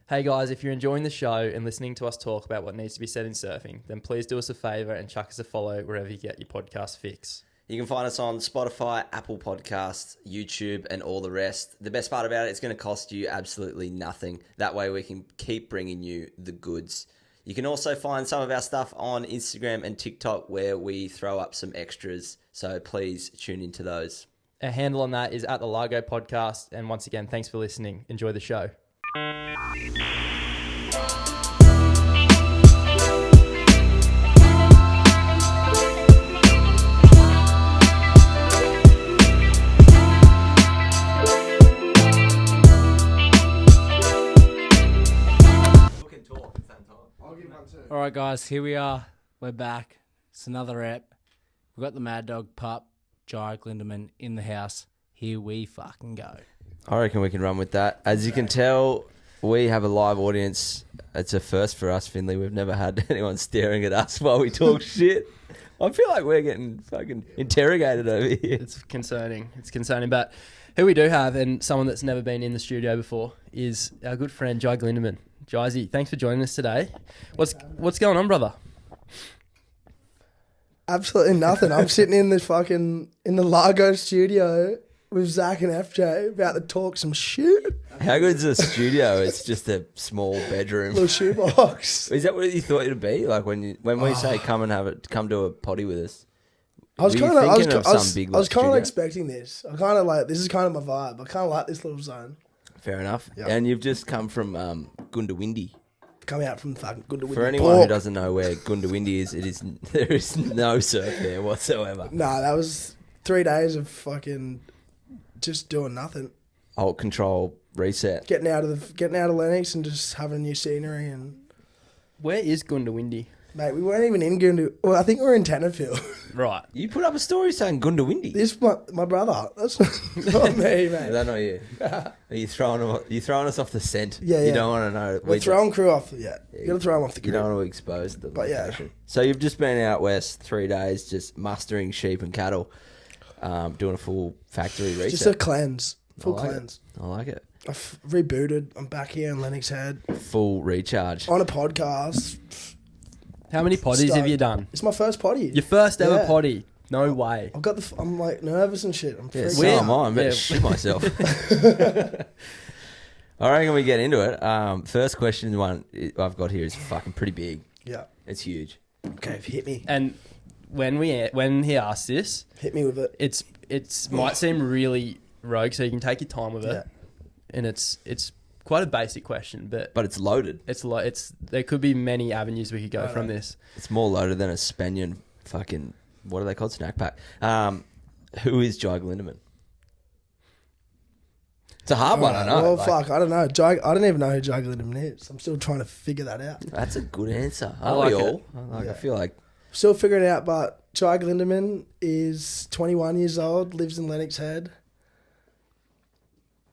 Hey guys, if you're enjoying the show and listening to us talk about what needs to be said in surfing, then please do us a favour and chuck us a follow wherever you get your podcast fix. You can find us on Spotify, Apple Podcasts, YouTube, and all the rest. The best part about it, it's going to cost you absolutely nothing. That way we can keep bringing you the goods. You can also find some of our stuff on Instagram and TikTok where we throw up some extras. So please tune into those. Our handle on that is at the Largo Podcast. And once again, thanks for listening. Enjoy the show. All right, guys, here we are. We're back. It's another ep. We've got the Mad Dog pup, Jai Glindeman, in the house. Here we fucking go. I reckon we can run with that. As you can tell, we have a live audience. It's a first for us, Finley. We've never had anyone staring at us while we talk shit. I feel like we're getting fucking interrogated over here. It's concerning. But who we do have, and someone that's never been in the studio before, is our good friend Jai Glindeman. Jai, thanks for joining us today. What's going on, brother? Absolutely nothing. I'm sitting in the Largo studio with Zach and FJ about to talk some shit. How good's a studio? It's just a small bedroom. Little shoebox. Is that what you thought it'd be? Like when we say come to a potty with us? I was kind of expecting this. I kind of like, this is kind of my vibe. I kind of like this little zone. Fair enough. Yep. And you've just come from Goondiwindi. Coming out from fucking Goondiwindi. For anyone who doesn't know where Goondiwindi is, there is no surf there whatsoever. Nah, that was 3 days of fucking just doing nothing. Alt control reset. Getting out of Lennox and just having new scenery and. Where is Goondiwindi? Mate, we weren't even in Goondiwindi. Well, I think we were in Tenterfield. Right. You put up a story saying Goondiwindi. This my brother. That's not me, mate. Is that not you? Are you throwing us off the scent? Yeah. You don't want to know. We're throwing crew off. Yeah. You got to throw them off the crew. You don't want to expose the location. Yeah. So you've just been out west 3 days, just mustering sheep and cattle, doing a full factory reset. Just a cleanse. Full cleanse. I like it. I've rebooted. I'm back here in Lennox Head. Full recharge. On a podcast. How many potties have you done? It's my first potty. Your first ever potty? No way. I've got I'm like nervous and shit. I'm freaking so am I. I'm about to shit myself. I reckon we get into it. First question one I've got here is fucking pretty big. Yeah. It's huge. Okay, hit me. And when he asked this, hit me with it. It's might seem really rogue, so you can take your time with it. Yeah. And it's quite a basic question, but it's loaded. There could be many avenues we could go from this. It's more loaded than a Spaniard fucking, what are they called? Snack pack. Who is Jai Glindeman? It's a hard one, I know. Well, I don't know. I don't even know who Jai Glindeman is. I'm still trying to figure that out. That's a good answer. I like we it. all? I feel like... Still figuring it out, but Jai Glindeman is 21 years old, lives in Lennox Head,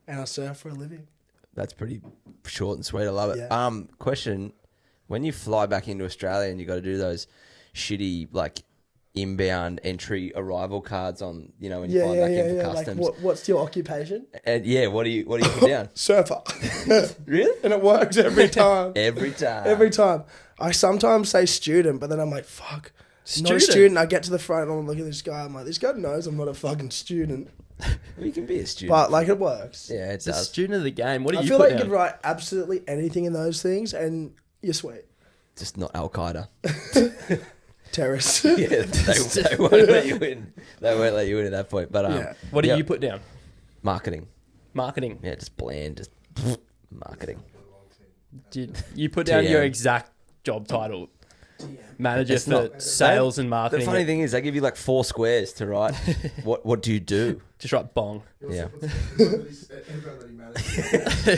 and I surf for a living. That's pretty short and sweet. I love it. Yeah. Question: when you fly back into Australia and you got to do those shitty like inbound entry arrival cards on, when you fly back in for customs. Like, what's your occupation? And what do you put down? Surfer. Really? And it works every time. Every time. I sometimes say student, but then I'm like, fuck. Student? Not a student. I get to the front and I'm looking at this guy. I'm like, this guy knows I'm not a fucking student. Well, you can be a student. But like it works. Yeah, it It's a does. student of the game. What do I you feel put like you down? could write absolutely anything in those things and you're sweet. Just not Al Qaeda. Terrorists. Yeah, they won't let you in. They won't let you in at that point. But What do you put down? Marketing. Marketing. Yeah, just bland. Just marketing. Did you put down TM. your exact job title? Manager for sales and marketing. The funny thing is, they give you like 4 squares to write. What do you do? Just write bong. Yeah.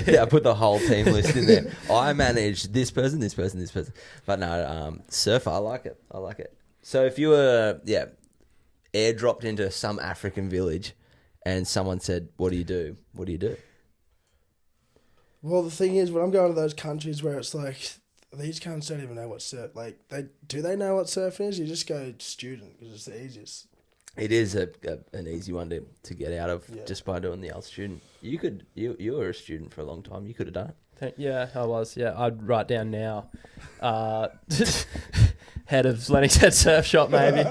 Yeah, I put the whole team list in there. I manage this person, this person, this person. But no, surfer, I like it. So if you were, airdropped into some African village and someone said, what do you do? What do you do? Well, the thing is, when I'm going to those countries where it's like, these cunts don't even know what surf, like, do they know what surfing is? You just go student, because it's the easiest. It is an easy one to get out of just by doing the old student. You were a student for a long time. You could have done it. Yeah, I was. Yeah, I'd write down now. Head of Lennox Head Surf Shop, maybe.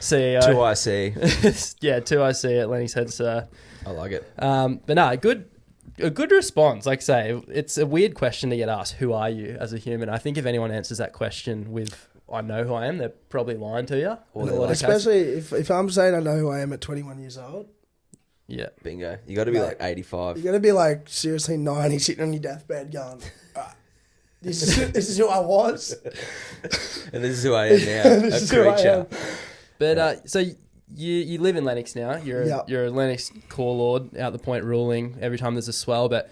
CEO. 2IC. Yeah, 2IC at Lennox Head Surf. I like it. But no, a good response. Like I say, it's a weird question to get asked. Who are you as a human? I think if anyone answers that question with "I know who I am," they're probably lying to you. Especially if I'm saying I know who I am at 21 years old. Yeah, bingo. You got to be like 85. You got to be like seriously 90, sitting on your deathbed, going, "This is who I was, and this is who I am now." This a is who I creature. am. but so. You live in Lennox now. You're a Lennox core lord, out the point ruling every time there's a swell, but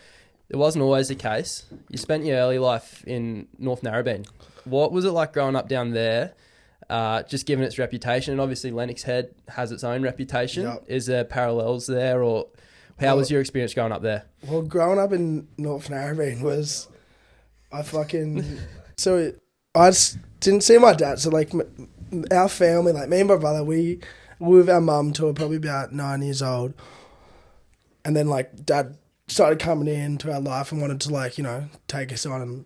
it wasn't always the case. You spent your early life in North Narraweena. What was it like growing up down there, just given its reputation? And obviously Lennox Head has its own reputation. Yep. Is there parallels there, or how was your experience growing up there? Well, growing up in North Narraweena was, I didn't see my dad. So like our family, like me and my brother, we were with our mum till probably about 9 years old. And then like dad started coming into our life and wanted to like, take us on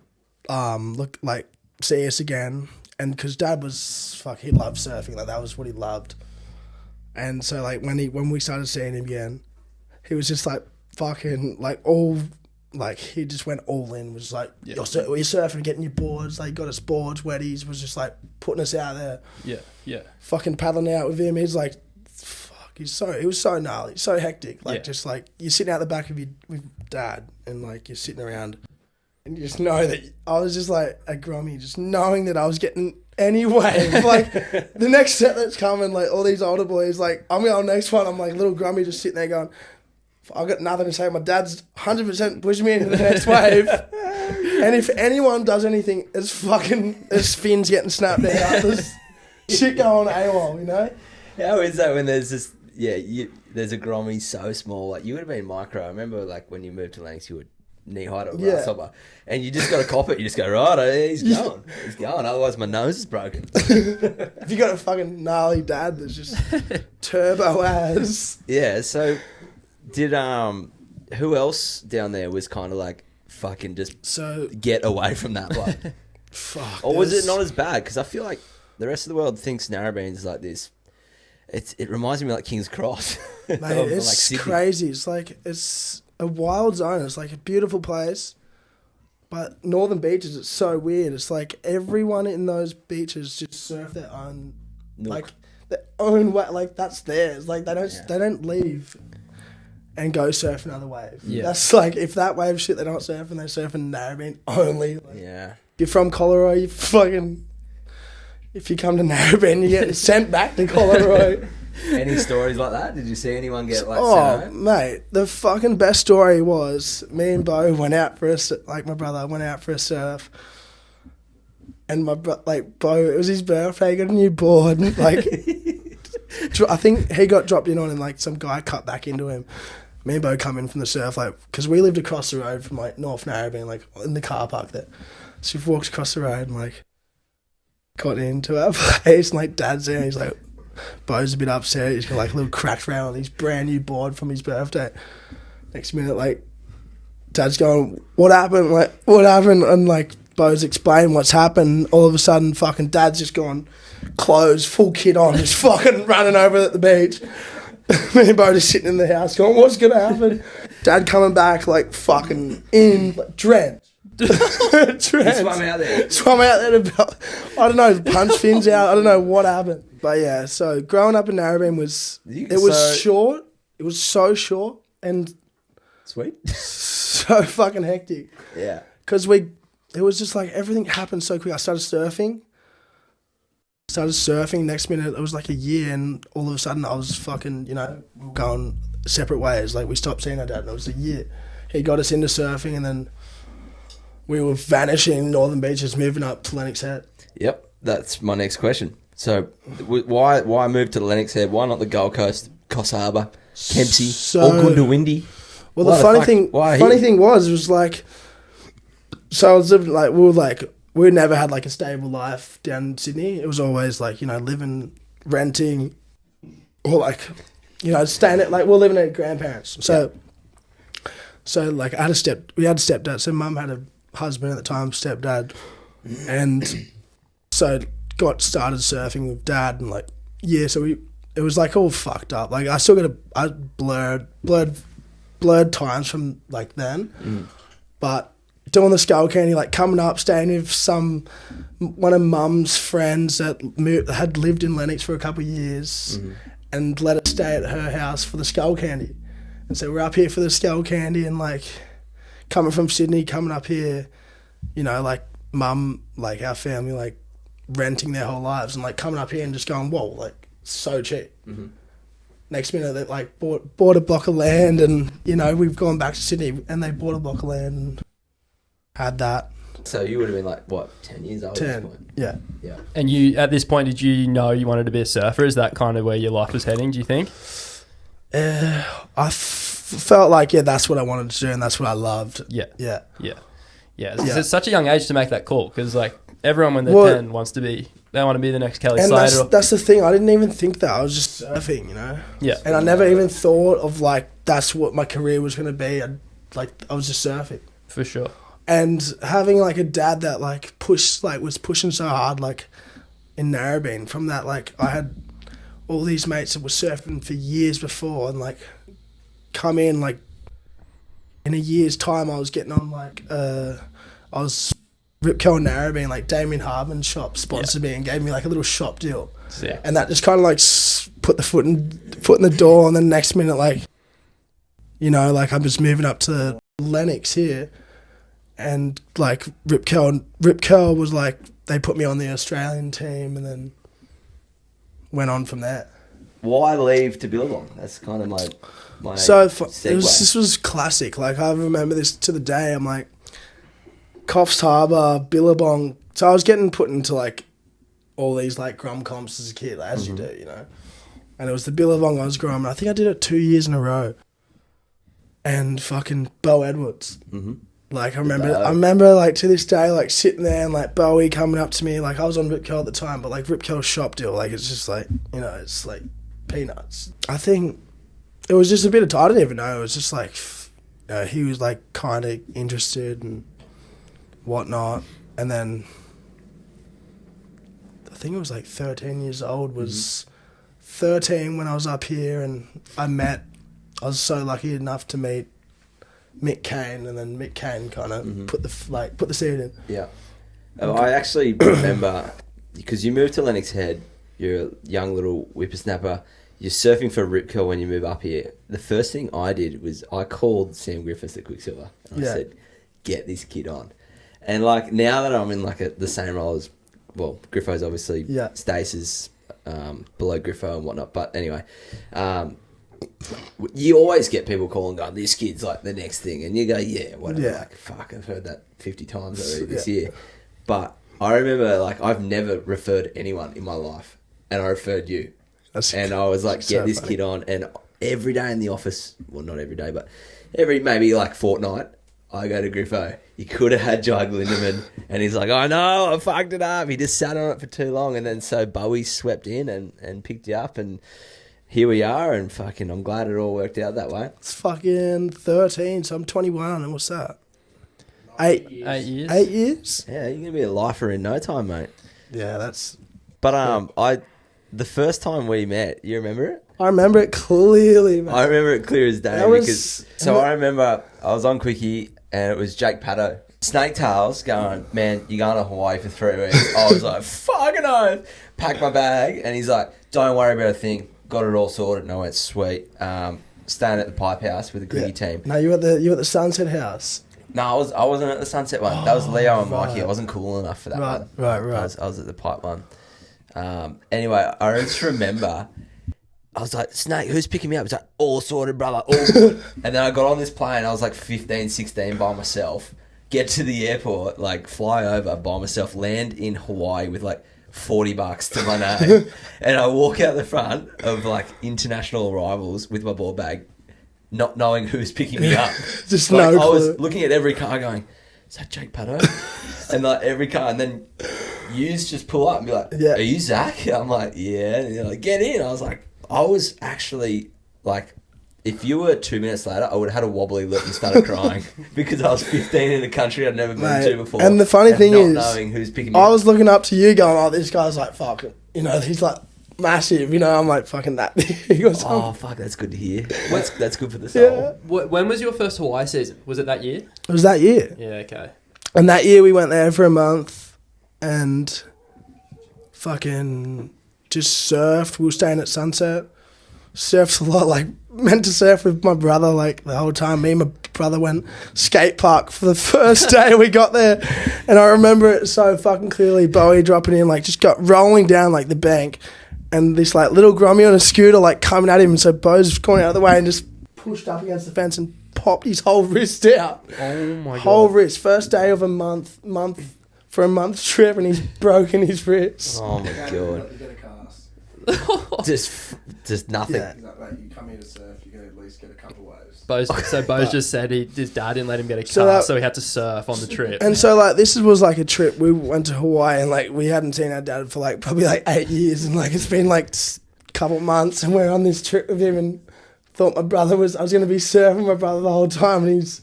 and see us again. And because dad was, he loved surfing. Like that was what he loved. And so like when we started seeing him again, he was just like fucking like all, like he just went all in. Was like, you're surfing, getting your boards. Like got us boards, wetties. Was just like putting us out there. Yeah. Fucking paddling out with him. He's like, fuck. He was so gnarly, so hectic. Like just like you're sitting out the back of with dad, and like you're sitting around, and you just know that I was just like a grummy, just knowing that I was getting any wave. Like the next set that's coming, like all these older boys, like I'm going next one. I'm like little grummy, just sitting there going, I've got nothing to say. My dad's 100% pushing me into the next wave. And if anyone does anything, it's fins getting snapped out. There's shit going AWOL, How is that when there's this, there's a grommy so small, like you would have been micro. I remember like when you moved to Lennox, you were knee high to a grasshopper, and you just got to cop it. You just go, right, he's going. He's going. Otherwise my nose is broken. If you got a fucking gnarly dad that's just turbo ass. Yeah, so did who else down there was kind of like fucking just get away from that bloke? Fuck. Or was it not as bad? Because I feel like the rest of the world thinks Narrabeen is like this. It reminds me of like King's Cross. Mate, it's like crazy. It's like it's a wild zone. It's like a beautiful place, but Northern Beaches, it's so weird. It's like everyone in those beaches just surf their own, like their own way. Like that's theirs. Like they don't leave and go surf another wave. Yeah. That's like, if that wave shit they're not surfing, they're surfing Narrabeen only. Like, yeah. You're from Colorado, if you come to Narrabeen, you get sent back to Colorado. Any stories like that? Did you see anyone get like sent home? Mate, the fucking best story was me and Bo went out for my brother went out for a surf. And Bo, it was his birthday, he got a new board. Like, I think he got dropped in on and like some guy cut back into him. Me and Bo come in from the surf, like, because we lived across the road from like North Narrabeen, like in the car park there. So he walks across the road and like got into our place and like dad's there and he's like, Bo's a bit upset. He's got like a little cracked round on his brand new board from his birthday. Next minute, like, dad's going, what happened? Like, what happened? And like, Bo's explaining what's happened. All of a sudden, fucking dad's just gone, clothes, full kit on, just fucking running over at the beach. Me and Bo just sitting in the house going, what's going to happen? Dad coming back, like, fucking in, like, drenched. Swam out there. To, I don't know, punch fins out. I don't know what happened. But yeah, so growing up in Narrabeen was short. It was so short and sweet. So fucking hectic. Yeah. Because it was just like everything happened so quick. I started surfing. Next minute, it was like a year, and all of a sudden I was fucking, going separate ways. Like we stopped seeing our dad, and it was a year. He got us into surfing, and then we were vanishing Northern Beaches, moving up to Lennox Head. Yep, that's my next question. So, why move to the Lennox Head? Why not the Gold Coast, Coss Harbour, Kempsey, or Goondiwindi? Well, the funny thing was like, so I was living we never had like a stable life down in Sydney. It was always like, living, renting, or like, staying at, like, we're living at grandparents. So So like we had a stepdad. So mum had a husband at the time, stepdad, and so got started surfing with dad, and like so it was like all fucked up. Like I still got blurred times from like then, but doing the skull candy, like coming up, staying with one of mum's friends that had lived in Lennox for a couple of years, and let us stay at her house for the skull candy. And so we're up here for the skull candy, and like coming from Sydney, coming up here, you know, like mum, like our family, like renting their whole lives, and like coming up here and just going, whoa, like so cheap. Next minute they like bought a block of land, and you know, we've gone back to Sydney and they bought a block of land and had that. So you would have been like, what, 10 years old 10, at this point? yeah. And you, at this point, did you know you wanted to be a surfer? Is that kind of where your life was heading, do you think? I felt like, that's what I wanted to do, and that's what I loved. Yeah. It's such a young age to make that call, because like everyone when they're 10 wants to be, they want to be the next Kelly Slater. That's the thing. I didn't even think that. I was just surfing, you know? Yeah. And I never even thought of like, that's what my career was going to be. I was just surfing. For sure. And having like a dad that like was pushing so hard, like in Narraweena, from that, like I had all these mates that were surfing for years before, and like come in, like in a year's time I was getting on like I was Rip Curl and Narraweena, like Damien Harbin's shop sponsored me and gave me like a little shop deal. Yeah. And that just kind of like put the foot in the door, and then next minute, like, you know, like I'm just moving up to Lennox here. And like Rip Curl was like, they put me on the Australian team, and then went on from there. Why leave to Billabong? That's kind of my so segue. This was classic. Like I remember this to the day. I'm like, Coffs Harbour, Billabong. So I was getting put into like all these like grum comps as a kid, like, as you do, you know. And it was the Billabong I was growing. I think I did it 2 years in a row. And fucking Bo Edwards. Like I remember like to this day, like sitting there and like Bowie coming up to me, like I was on Rip Curl at the time, but like Rip Curl's shop deal, like it's just like, you know, it's like peanuts. I think it was just a bit of I didn't even know. It was just like, he was like kind of interested and whatnot. And then I think it was like 13 years old, was 13 when I was up here, and I was so lucky enough to meet Mick Kane, and then Mick Kane kind of put the seed in. Yeah. I actually remember, because you moved to Lennox Head, you're a young little whippersnapper, you're surfing for Rip Curl when you move up here. The first thing I did was I called Sam Griffiths at Quicksilver, and I said, get this kid on. And like now that I'm in like the same role as, well, Griffo's obviously Stace's below Griffo and whatnot, but anyway, you always get people calling going, this kid's like the next thing, and you go, yeah, whatever, like, fuck, I've heard that 50 times already this year. But I remember, like, I've never referred anyone in my life, and I referred you. And I was like, get this kid on, and every day in the office, well, not every day, but maybe like fortnight, I go to Griffo. You could have had Jai Glindeman, and he's like, I know, I fucked it up. He just sat on it for too long, and then so Bowie swept in and picked you up, and here we are, and fucking I'm glad it all worked out that way. It's fucking 13, so I'm 21, and what's that? 8 years. 8 years? Yeah, you're going to be a lifer in no time, mate. Yeah, that's... But the first time we met, you remember it? I remember it clearly, man. I remember it clear as day. So I remember I was on Quickie, and it was Jake Paddo. Snake Tails going, man, you're going to Hawaii for 3 weeks. I was like, fucking oath. Packed my bag, and he's like, don't worry about a thing. Got it all sorted, and I went, sweet. Staying at the Pipe House with the Quickie team. No, you at the Sunset House. No, I wasn't at the Sunset one. That was Leo and Mikey. I wasn't cool enough for that one. Right. I was at the Pipe one. Anyway, I just remember, I was like, Snake, who's picking me up? He's like, all sorted, brother, all good. And then I got on this plane. I was like 15, 16 by myself. Get to the airport, like fly over by myself, land in Hawaii with like $40 to my name. And I walk out the front of like international arrivals with my ball bag, not knowing who's picking me up. Just like, no clue. I was looking at every car going, is that Jake Paddo? And like every car, and then yous just pull up and be like, are you Zach? I'm like, yeah. And you're like, get in. I was actually like If you were 2 minutes later, I would have had a wobbly lip and started crying because I was 15 in a country I'd never been to before. And the funny thing is, knowing who's picking me I up. was looking up to you going, oh, this guy's like fucking, he's like massive, I'm like fucking that big or something. Oh, fuck, that's good to hear. That's good for the Yeah. soul. When was your first Hawaii season? Was it that year? It was that year. Yeah, okay. And that year we went there for a month and fucking just surfed. We were staying at Sunset. Surfed a lot, like meant to surf with my brother like the whole time. Me and my brother went skate park for the first day we got there. And I remember it so fucking clearly, Bowie dropping in, like just got rolling down like the bank and this like little grommy on a scooter like coming at him. And so Bo's going out of the way and just pushed up against the fence and popped his whole wrist out. Oh my god. Whole wrist. First day of a month for a month trip and he's broken his wrist. Oh my god. You get a cast. Just nothing. Yeah. Like you come here to surf, you can at least get a couple waves. Bo's just said his dad didn't let him get a So car, that- so he had to surf on the trip. And so like this was like a trip. We went to Hawaii and like we hadn't seen our dad for like probably like 8 years and like it's been like a couple months and we're on this trip with him and thought I was going to be surfing my brother the whole time and he's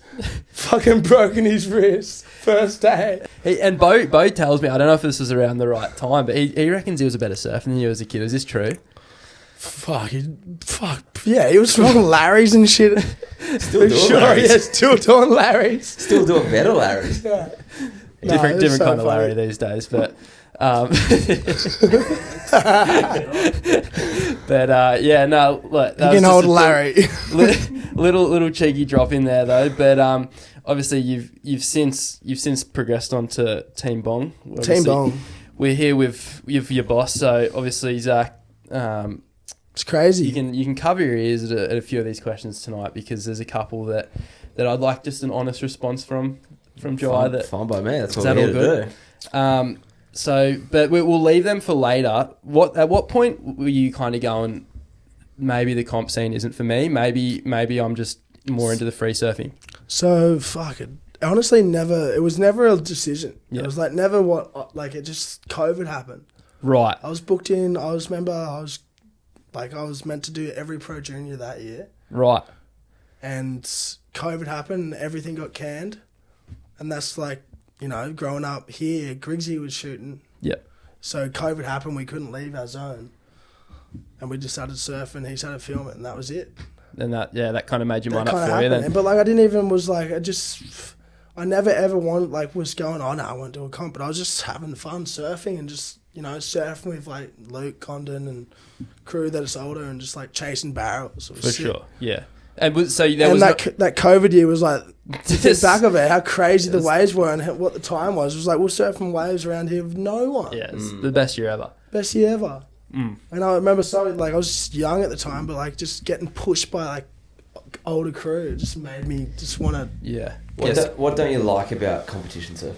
fucking broken his wrist first day. And Bo tells me, I don't know if this was around the right time, but he reckons he was a better surfer than you as a kid. Is this true? Fuck, yeah, he was throwing Larrys and shit. Still doing Sure, Larry's. yeah, still doing Larrys. Still doing better Larry's. Yeah. Different it was so kind of Larry funny. these days, but yeah, no, look, that You can was hold just a Larry. little cheeky drop in there though. But obviously you've since progressed on to Team Bong. Obviously, Team Bong. We're here with your boss, so obviously Zach. It's crazy. You can cover your ears at a few of these questions tonight because there's a couple that I'd like just an honest response from Jai. Fine by me. That's Is what that we're all here to good? do. So, but we'll leave them for later. At what point were you kind of going, maybe the comp scene isn't for me? Maybe I'm just more into the free surfing. So fucking honestly, it was never a decision. Yeah. It was like never it just COVID happened. Right. I was booked in. I was meant to do every pro junior that year, Right. and COVID happened. And everything got canned, and that's like growing up here, Griggsy was shooting. Yep. So COVID happened. We couldn't leave our zone, and we just started surfing. He started filming, and that was it. And that kind of made your mind That up kinda for you then. happened. But like I didn't even I never ever wanted was going on. I went to a comp, but I was just having fun surfing and just surfing with like Luke Condon and crew that is older and just like chasing barrels. It was For sick. sure. Yeah. And so there And was that COVID year was like to think This- back of it, how crazy the Yes. waves were and what the time was. It was like we're surfing waves around here with no one. yeah, it's the best year ever. Best year ever. Mm. And I remember I was just young at the time, but like just getting pushed by like older crew just made me just want to. Yeah. What don't you like about competition surfing?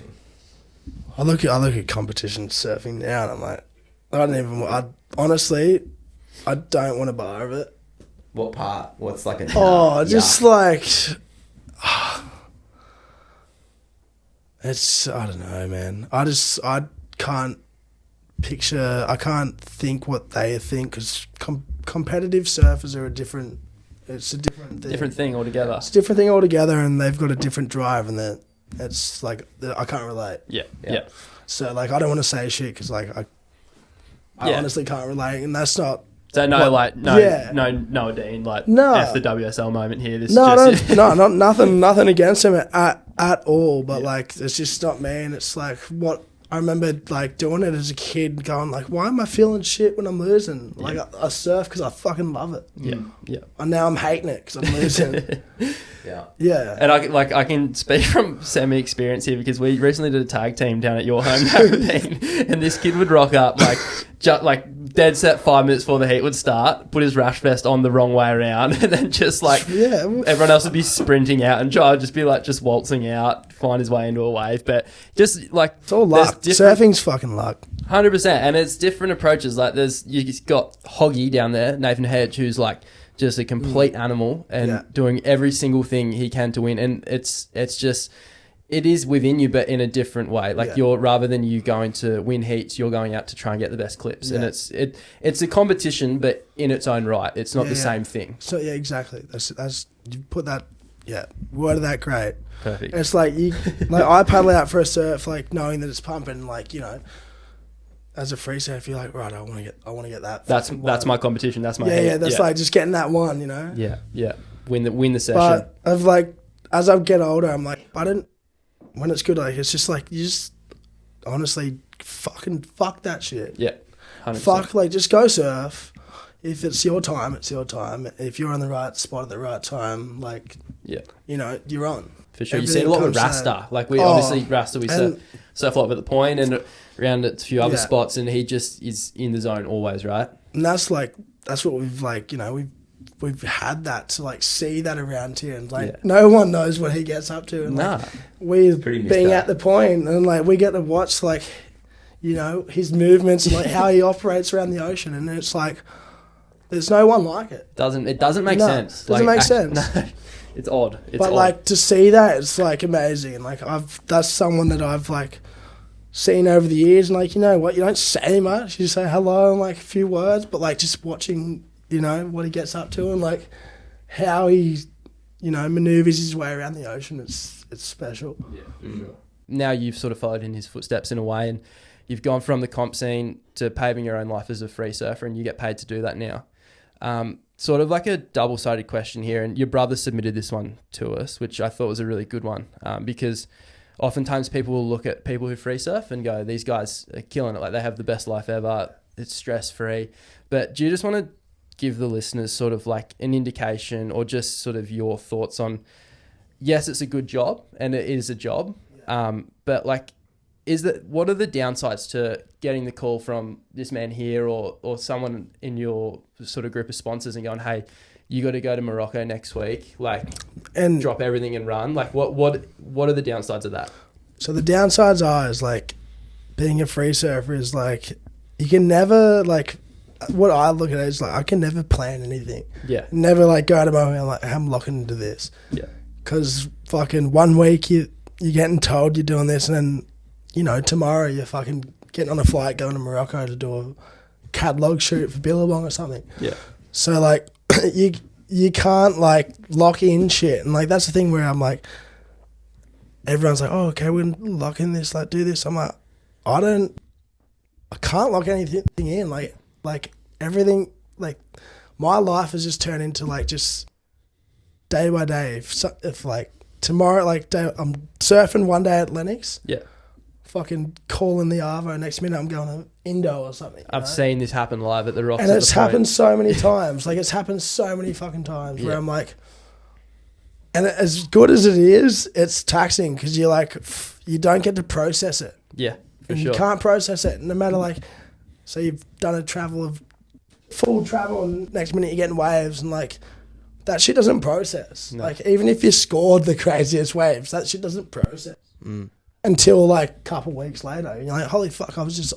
I look at competition surfing now and I'm like, honestly, I don't want a bar of it. What part? What's like a Just like, it's, I don't know, man. I can't think what they think because competitive surfers are it's a different thing. Different thing altogether. It's a different thing altogether and they've got a different drive and it's like, I can't relate. Yeah. Yeah. Yeah. So like, I don't want to say shit because like, I Yeah. honestly can't relate and that's not. So no Dean, like No. F the WSL moment here. This No, is just not nothing against him at all. But like, it's just not me. And it's like what I remember like doing it as a kid, going like, why am I feeling shit when I'm losing? Like I surf because I fucking love it. yeah. Yeah. And now I'm hating it because I'm losing. Yeah. Yeah. And I can speak from semi-experience here because we recently did a tag team down at your home, Narraweena, and this kid would rock up like dead set 5 minutes before the heat would start, put his rash vest on the wrong way around, and then just like everyone else would be sprinting out and Jai would just be like just waltzing out, find his way into a wave. But just like It's all luck. Surfing's fucking luck. 100%, and it's different approaches. Like you got Hoggy down there, Nathan Hedge, who's like just a complete animal and doing every single thing he can to win. And it's just it is within you, but in a different way. Like you're, rather than you going to win heats, you're going out to try and get the best clips. And it's a competition, but in its own right. It's not the same thing. So yeah, exactly. That's you put that. Yeah, word of that great. Perfect. It's like I paddle out for a surf, like knowing that it's pumping, like, you know, as a free surf, you're like, right, I want to get that. That's my competition. That's my that's like just getting that one, you know. Yeah. Win the session. But I've like, as I get older, I'm like, when it's good, like it's just like you just honestly fuck that shit. Yeah. 100%. Fuck, like just go surf. If it's your time, it's your time. If you're in the right spot at the right time, like, you know, you're on. For sure. You see it a lot with Rasta. Like obviously Rasta, we surf a lot at the point and around at a few other spots, and he just is in the zone always, right? And that's what we've like, you know, we've had that to like see that around here, and like no one knows what he gets up to, and like we're being at the point, and like we get to watch like, you know, his movements and like how he operates around the ocean, and it's like there's no one like it. It doesn't make sense. Doesn't make sense. No, it's odd. It's odd. Like to see that, it's like amazing, and like that's someone that I've like seen over the years, and like, you know what, you don't say much, you say hello and like a few words, but like just watching, you know, what he gets up to and like how he, you know, maneuvers his way around the ocean, it's special. Yeah, for sure. Now you've sort of followed in his footsteps in a way, and you've gone from the comp scene to paving your own life as a free surfer, and you get paid to do that now. Sort of like a double-sided question here, and your brother submitted this one to us, which I thought was a really good one, because oftentimes people will look at people who free surf and go, these guys are killing it, like they have the best life ever, it's stress-free. But do you just want to give the listeners sort of like an indication, or just sort of your thoughts on, yes, it's a good job and it is a job, but like, what are the downsides to getting the call from this man here or someone in your sort of group of sponsors and going, hey, you got to go to Morocco next week, like, and drop everything and run? Like, what are the downsides of that? So the downsides is like being a free surfer is like you can never, like, what I look at it is like I can never plan anything. Yeah. Never like go to my, like, I'm locking into this. Yeah. Because fucking 1 week you're getting told you're doing this, and then, you know, tomorrow you're fucking getting on a flight going to Morocco to do a catalog shoot for Billabong or something. Yeah. So like you can't like lock in shit, and like that's the thing where I'm like, everyone's like, oh, okay, we're lock in this, like do this. I'm like, I can't lock anything in. Like everything, like my life has just turned into like just day by day. If like tomorrow, like I'm surfing one day at Lennox. Yeah. Fucking calling the Arvo, next minute I'm going to Indo or something. I've seen this happen live at the Rocks. And it's happened so many times. Like, it's happened so many fucking times where I'm like, and as good as it is, it's taxing because you're like, you don't get to process it. Yeah, for sure. You can't process it. No matter like, so you've done a full travel, and next minute you're getting waves, and like, that shit doesn't process. No. Like, even if you scored the craziest waves, that shit doesn't process. Until like a couple weeks later, and you're like, holy fuck, I was just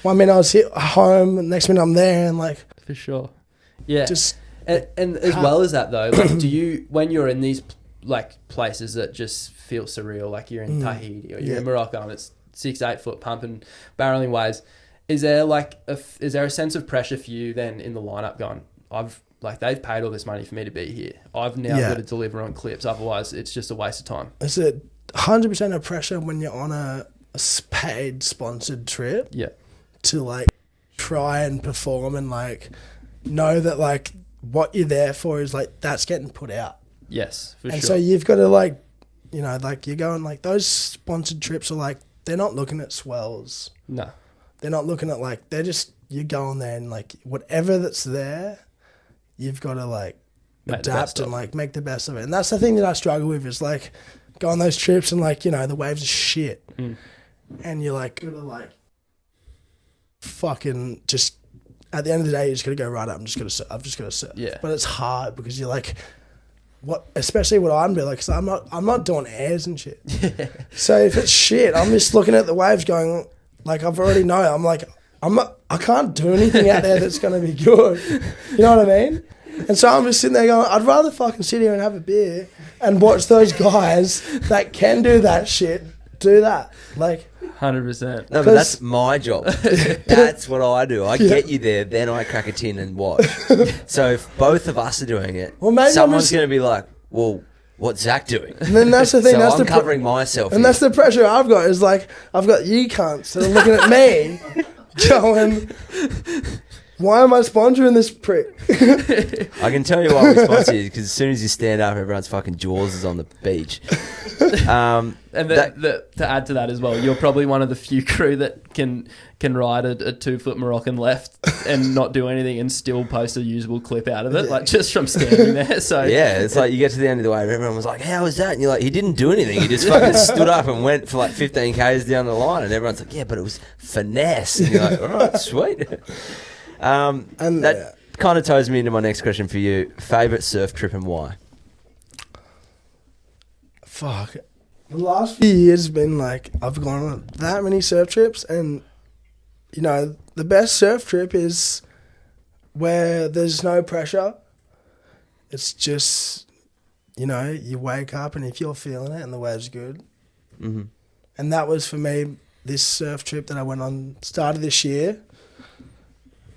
1 minute I was here home, and next minute I'm there, and like, for sure, yeah. Just and as well as that though, like, do you, when you're in these like places that just feel surreal, like you're in Tahiti or you're in Morocco and it's 6-8 foot pumping barreling waves, is there a sense of pressure for you then in the lineup going, they've paid all this money for me to be here, I've now got to deliver on clips, otherwise it's just a waste of time? It's 100% of pressure when you're on a paid sponsored trip. Yeah. To like try and perform and like know that like what you're there for is like that's getting put out. Yes, for sure. And so you've got to like, you know, like you're going like those sponsored trips are like, they're not looking at swells. No. They're not looking at like, you're going there and like whatever that's there, you've got to like adapt and like make the best of it. And that's the thing that I struggle with is like, go on those trips and like, you know, the waves are shit. And you're like, gotta like fucking just, at the end of the day, you just gotta go right up. I've just gotta surf. Yeah. But it's hard because you're like, especially what I'm doing, like, cause I'm not doing airs and shit. So if it's shit, I'm just looking at the waves going, like, I've already know. I'm like, I can't do anything out there that's gonna be good. You know what I mean? And so I'm just sitting there going, I'd rather fucking sit here and have a beer and watch those guys that can do that shit do that. Like, 100%. No, but that's my job. That's what I do. I get you there, then I crack a tin and watch. So if both of us are doing it, someone's going to be like, well, what's Zach doing? And then that's the thing. So that's I'm covering myself. And that's the pressure I've got is like, I've got you cunts that are looking at me going, why am I sponsoring this prick? I can tell you why we sponsor you, because as soon as you stand up, everyone's fucking jaws is on the beach. And to add to that as well, you're probably one of the few crew that can ride a 2-foot Moroccan left and not do anything and still post a usable clip out of it, like just from standing there. So yeah, it's like you get to the end of the wave, everyone was like, how was that? And you're like, he didn't do anything. He just fucking stood up and went for like 15 Ks down the line, and everyone's like, yeah, but it was finesse. And you're like, all right, sweet. And that kind of ties me into my next question for you. Favourite surf trip and why? Fuck. The last few years have been like, I've gone on that many surf trips, and, you know, the best surf trip is where there's no pressure. It's just, you know, you wake up and if you're feeling it and the wave's good. Mm-hmm. And that was for me, this surf trip that I went on, started this year,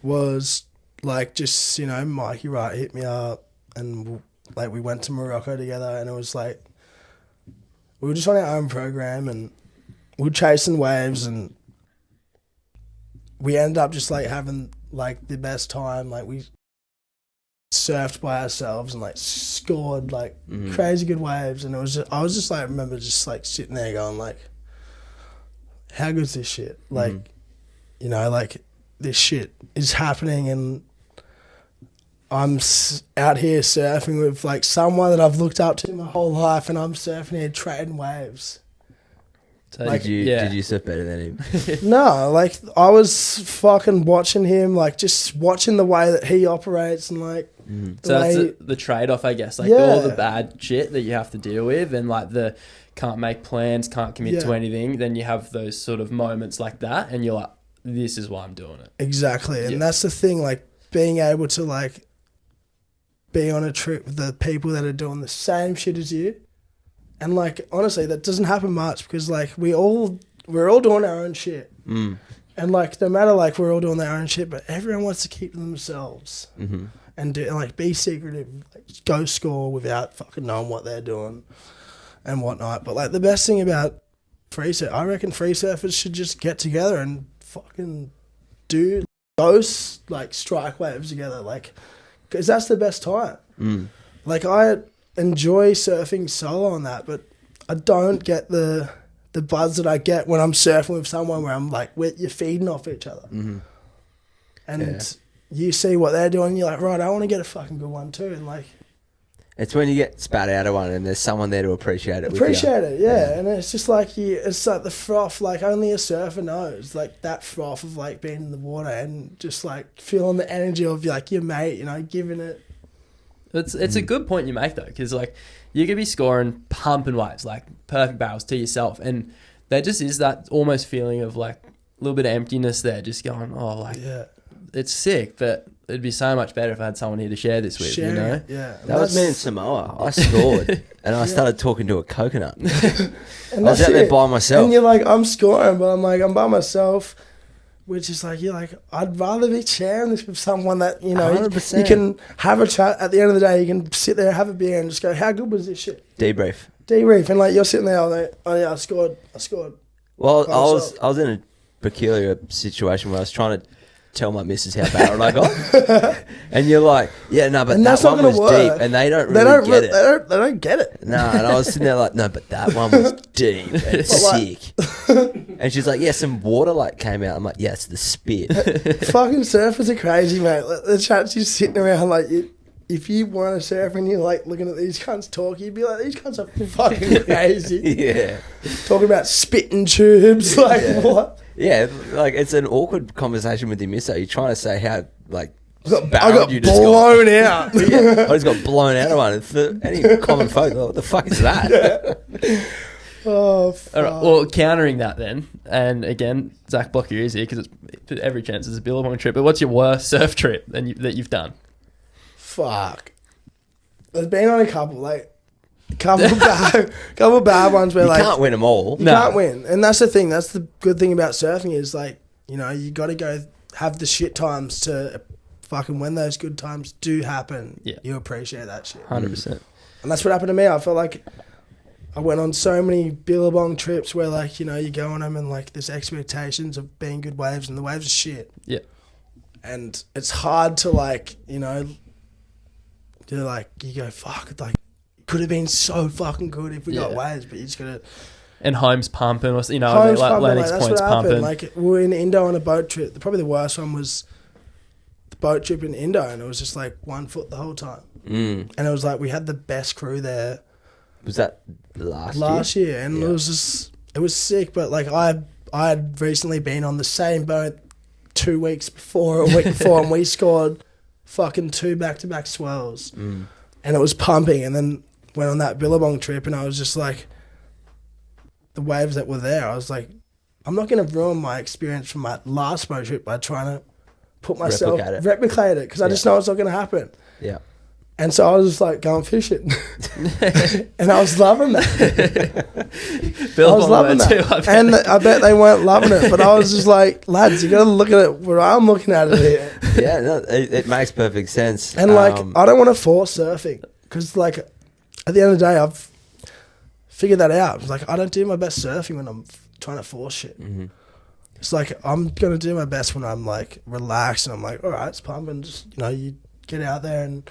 was like just, you know, Mikey Wright hit me up and like we went to Morocco together, and it was like, we were just on our own program and we were chasing waves, and we ended up just like having like the best time. Like we surfed by ourselves and like scored like crazy good waves, and it was just, I was just like, I remember just like sitting there going like, how good's this shit? Like, you know, like this shit is happening, and I'm out here surfing with like someone that I've looked up to my whole life, and I'm surfing here trading waves. So like, did you surf better than him? No, like I was fucking watching him, like just watching the way that he operates, and like so that's the trade-off, I guess, like all the bad shit that you have to deal with, and like the can't make plans, can't commit to anything, then you have those sort of moments like that, and you're like, this is why I'm doing it. Exactly. And that's the thing, like being able to like be on a trip with the people that are doing the same shit as you. And like, honestly, that doesn't happen much, because like we're all doing our own shit. And like, no matter, like we're all doing our own shit, but everyone wants to keep to themselves and do, and like be secretive, like, go score without fucking knowing what they're doing and whatnot. But like the best thing about free surf, I reckon free surfers should just get together and fucking do those like strike waves together, like, because that's the best time. Like I enjoy surfing solo on that, but I don't get the buzz that I get when I'm surfing with someone where I'm like, you're feeding off each other. And you see what they're doing, you're like, right, I want to get a fucking good one too. And like, it's when you get spat out of one and there's someone there to appreciate it. Yeah. And it's just like it's like the froth, like only a surfer knows, like that froth of like being in the water and just like feeling the energy of like your mate, you know, giving it. It's a good point you make though, because like you could be scoring pumping waves, like perfect barrels to yourself, and there just is that almost feeling of like a little bit of emptiness there, just going, oh, like it's sick, but it'd be so much better if I had someone here to share this with, you know? Yeah. That was me in Samoa. I scored and I started talking to a coconut. And I was out there by myself. And you're like, I'm scoring, but I'm like, I'm by myself, which is like, you're like, I'd rather be sharing this with someone that, you know, 100%. you can have a chat at the end of the day, you can sit there, have a beer and just go, how good was this shit? Debrief. And like, you're sitting there, like, oh yeah, I scored. Well, I was in a peculiar situation where I was trying to tell my missus how bad I got, and you're like, yeah, no, but that one was deep, and they don't get it. They don't get it. No, and I was sitting there like, no, but that one was deep and sick. And she's like, yeah, some water like came out. I'm like, yeah, it's the spit. Fucking surfers are crazy, mate. Like, the chat's just sitting around like, if you want to surf and you're like looking at these cunts talk, you'd be like, these cunts are fucking crazy. Yeah. Talking about spitting tubes, like what? Yeah, like it's an awkward conversation with your misso. You're trying to say how like I got blown out. Yeah, I just got blown out of one. It's any common folk, what the fuck is that? Oh, fuck. All right, well, countering that then, and again, Zach, block your ears here because it's every chance it's a Billabong trip. But what's your worst surf trip that you've done? Fuck. There's been on a couple, like, couple bad ones where, like... You can't win them all. You can't win. And that's the thing. That's the good thing about surfing is, like, you know, you got to go have the shit times to fucking when those good times do happen, you appreciate that shit. 100%. And that's what happened to me. I felt like I went on so many billabong trips where, like, you know, you go on them and, like, there's expectations of being good waves and the waves are shit. Yeah. And it's hard to, like, you know, to, like, you go, fuck, like, it could have been so fucking good if we got waves, but you just got to... And home's pumping, or, you know, like Lennox Point's pumping. Like, we were in Indo on a boat trip. Probably the worst one was the boat trip in Indo, and it was just, like, 1 foot the whole time. And it was, like, we had the best crew there. Was that last year? And it was just... It was sick, but, like, I had recently been on the same boat 2 weeks before, a week before, and we scored fucking 2 back-to-back swells. And it was pumping, and then went on that Billabong trip, and I was just like... The waves that were there, I was like, I'm not going to ruin my experience from my last boat trip by trying to put myself... Replicate it, because I just know it's not going to happen. Yeah. And so I was just like going fishing. And I was loving that. I was loving that. Too, and I bet they weren't loving it, but I was just like, lads, you got to look at it where I'm looking at it here. Yeah, no, it makes perfect sense. And like, I don't want to force surfing, because like, at the end of the day, I've figured that out. It's like, I don't do my best surfing when I'm trying to force shit. It's like, I'm going to do my best when I'm like relaxed and I'm like, all right, it's pumping. Just, you know, you get out there, and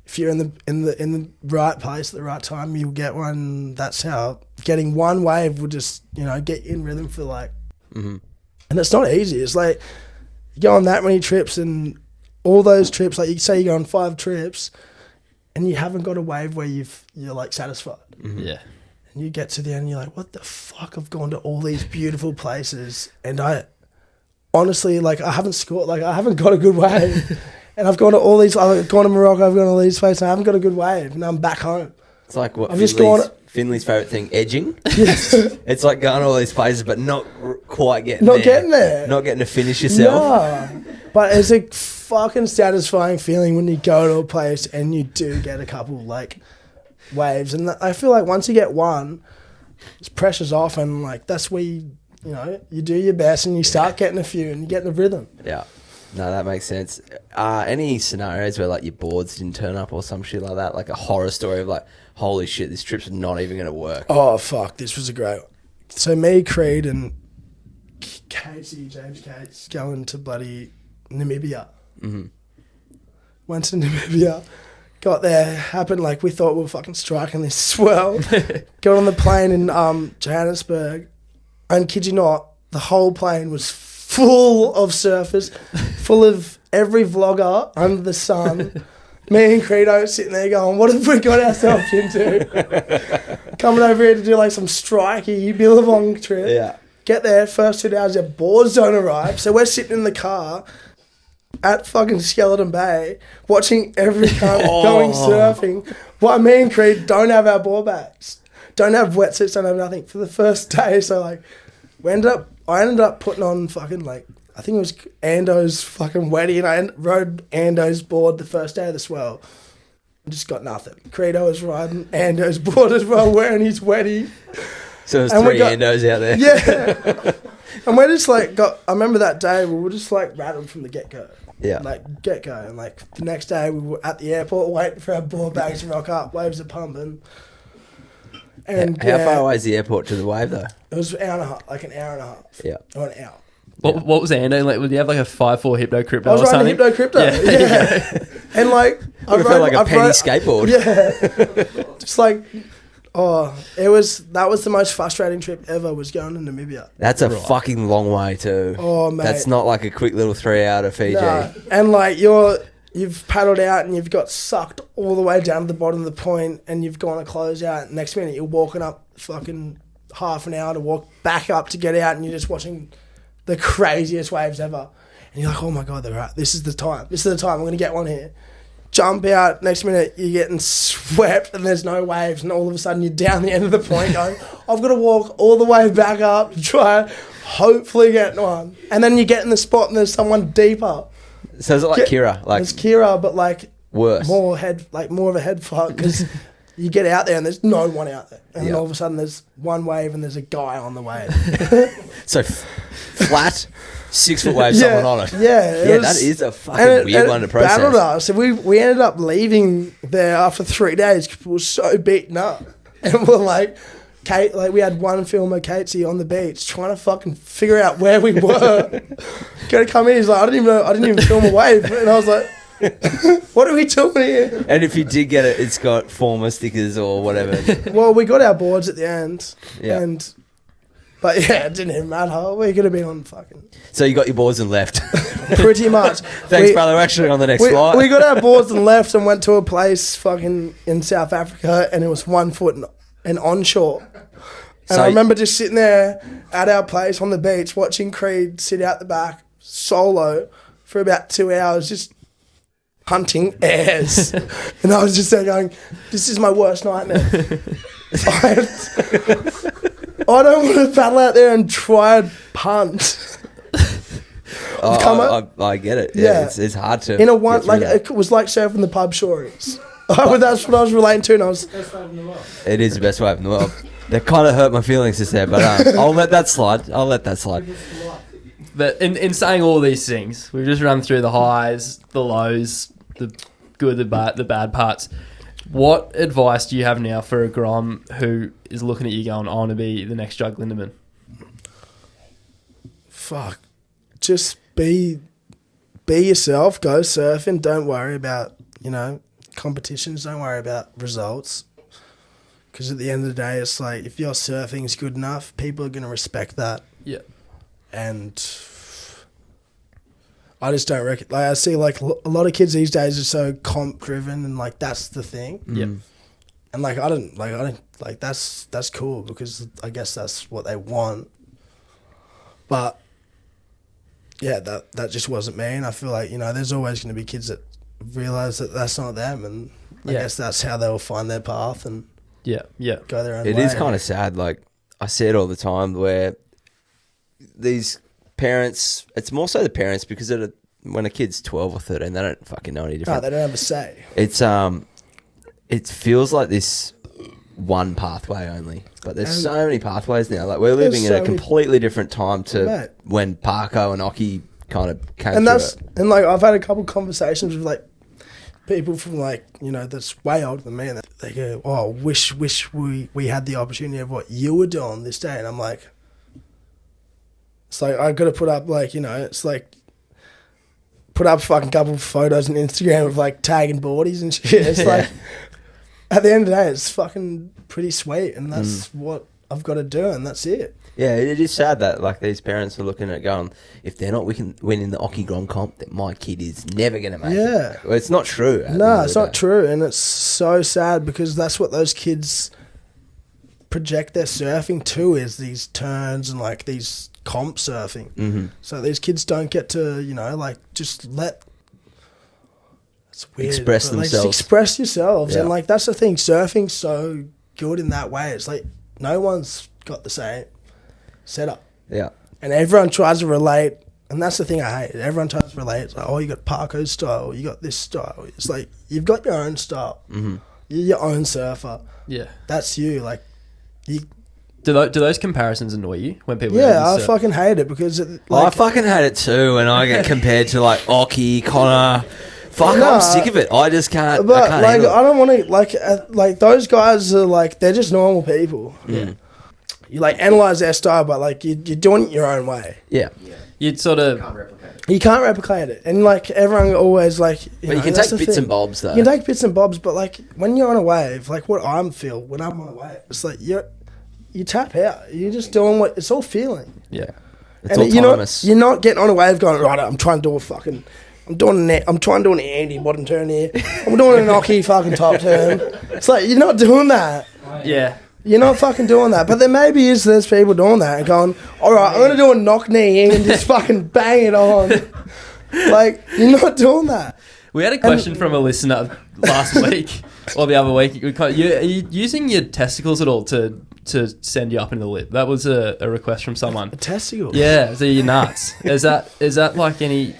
if you're in the right place at the right time, you'll get one. That's how getting one wave will just, you know, get you in rhythm for like, and it's not easy. It's like, you go on that many trips, and all those trips, like you say you go on 5 trips and you haven't got a wave where you're like satisfied. Yeah. And you get to the end and you're like, what the fuck? I've gone to all these beautiful places, and I honestly, like, I haven't scored, like, I haven't got a good wave. And I've gone to all these, I've gone to Morocco, I've gone to all these places, and I haven't got a good wave, and I'm back home. It's like what Finley's favourite thing, edging. Yes. It's like going to all these places, but not quite getting there. Not getting to finish yourself. No. But it's a fucking satisfying feeling when you go to a place and you do get a couple, like, waves. And I feel like once you get one, pressure's off, and, like, that's where you know, you do your best and you start getting a few and you get in the rhythm. Yeah. No, that makes sense. Any scenarios where, like, your boards didn't turn up or some shit like that? Like a horror story of, like, holy shit, this trip's not even going to work. Oh, fuck. This was a great one. So me, Creed, and James Cates going to bloody Namibia. Went to Namibia. Got there. Happened like we thought we were fucking striking this swell. Got on the plane in Johannesburg. And kid you not, the whole plane was full of surfers, full of every vlogger under the sun. Me and Credo sitting there going, what have we got ourselves into? Coming over here to do like some strikey Billabong trip. Yeah. Get there, first 2 hours, your boards don't arrive. So we're sitting in the car at fucking Skeleton Bay, watching every cunt going surfing, while me and Creed don't have our board bags. Don't have wetsuits, don't have nothing for the first day. So, like, I ended up putting on fucking, like, I think it was Ando's fucking wedding, and I rode Ando's board the first day of the swell. I just got nothing. Credo was riding Ando's board as well, wearing his wedding. So there's 3 Andos out there. Yeah. And we just, like, I remember that day, we were just, like, rattled from the get-go. Yeah. Like, get-go. And, like, the next day, we were at the airport waiting for our board bags to rock up. Waves are pumping. And how far away is the airport to the wave, though? It was an hour and a half, like an hour and a half. Yeah. Or an hour. What was Ando like? Would you have like a 5'4" Hypno Crypto? I was or riding something? a Hypno Crypto. Yeah. And like, I felt like a penny skateboard. Yeah. Just like, that was the most frustrating trip ever, was going to Namibia. That's a fucking long way too. Oh, mate. That's not like a quick little 3 hour to Fiji. No. And like, you've paddled out and you've got sucked all the way down to the bottom of the point, and you've gone to close out. Next minute, you're walking up fucking half an hour to walk back up to get out, and you're just watching the craziest waves ever. And you're like, oh my God, they're right. This is the time. I'm going to get one here. Jump out. Next minute, you're getting swept and there's no waves. And all of a sudden, you're down the end of the point going, I've got to walk all the way back up to try hopefully get one. And then you get in the spot and there's someone deeper. So is it like Kira? It's Kira, but like Worse. more of a head fuck because you get out there and there's no one out there, and then all of a sudden there's one wave and there's a guy on the wave. So flat 6 foot wave, someone on it. Yeah, That is a fucking weird one to process. Battled us. We ended up leaving there after 3 days because we were so beaten up, and we're like. Kate, we had one filmer, Catesy, on the beach trying to fucking figure out where we were. Gonna come in, he's like, I didn't even film a wave. And I was like, what are we doing here? And if you did get it, it's got former stickers or whatever. Well, we got our boards at the end. Yeah. But yeah, it didn't even matter. We could have been on fucking... So you got your boards and left. Pretty much. Thanks, brother. We're actually on the next flight. We got our boards and left and went to a place fucking in South Africa, and it was 1 foot and onshore. And I remember just sitting there at our place on the beach watching Creed sit out the back solo for about 2 hours just hunting airs. And I was just there going, this is my worst nightmare. I don't want to paddle out there and try and punt. I get it. Yeah, it's hard to. In a one, it was like surfing the pub shores. That's what I was relating to, and I was. It is the best wave in the world. That kind of hurt my feelings just there, but I'll let that slide. But in saying all these things, we've just run through the highs, the lows, the good, the bad parts. What advice do you have now for a Grom who is looking at you going, I want to be the next Jai Glindeman? Fuck. Just be yourself, go surfing, don't worry about, competitions, don't worry about results. Because at the end of the day, it's like, if your surfing's good enough, people are going to respect that. Yeah. And I just don't reckon... I see, a lot of kids these days are so comp-driven, and, that's the thing. Yeah. And, I don't... that's cool, because I guess that's what they want. But, yeah, that just wasn't me. And I feel like, there's always going to be kids that realise that that's not them, and I guess that's how they'll find their path and... Yeah. Go their own way. It is kind of sad. I see it all the time where these parents, it's more so the parents because when a kid's 12 or 13, they don't fucking know any different. No, they don't have a say. It's it feels like this one pathway only, but there's so many pathways now. We're living in a completely different time to when Parko and Oki kind of came through it. And I've had a couple conversations with people from that's way older than me, and they go, "Oh, wish we had the opportunity of what you were doing this day." And I'm like, it's like I got to put up it's like put up a fucking couple of photos on Instagram of tagging boardies and shit. It's like at the end of the day, it's fucking pretty sweet, and that's what I've got to do, and that's it. Yeah, it is sad that these parents are looking at going, if they're not winning the Oki Grom comp, that my kid is never going to make it. Well, it's not true. No, it's not true, and it's so sad because that's what those kids project their surfing to, is these turns and these comp surfing. Mm-hmm. So these kids don't get to just let it's weird, express themselves. Just express yourselves, and that's the thing. Surfing's so good in that way. It's no one's got the same setup. Yeah. And everyone tries to relate, and that's the thing I hate. Everyone tries to relate. It's you got Parko style, you got this style. It's you've got your own style. Mm-hmm. You're your own surfer. Yeah. That's you. Do those comparisons annoy you when people? Yeah, I fucking hate it because I fucking hate it too when I get compared to Oki, Connor. Fuck, I'm sick of it. I just can't. But I don't want to those guys are they're just normal people. Yeah. You analyze their style, but you're doing it your own way. Yeah. You'd sort of you can't replicate it, and everyone always but you can take bits and bobs though. You can take bits and bobs, but when you're on a wave, what I feel when I'm on a wave, it's you tap out. You're just doing what it's all feeling. Yeah. It's autonomous. You're not getting on a wave going, right, I'm trying to do a fucking I'm trying to do an Andy bottom turn here. I'm doing an Oki fucking top turn. It's you're not doing that. Yeah. You're not fucking doing that. But there maybe there's people doing that and going, all right, I'm going to do a knock knee and just fucking bang it on. You're not doing that. We had a question from a listener last week or the other week. Are you using your testicles at all to to send you up into the lip? That was a request from someone. A testicle. Yeah, so you're nuts. Is that like any?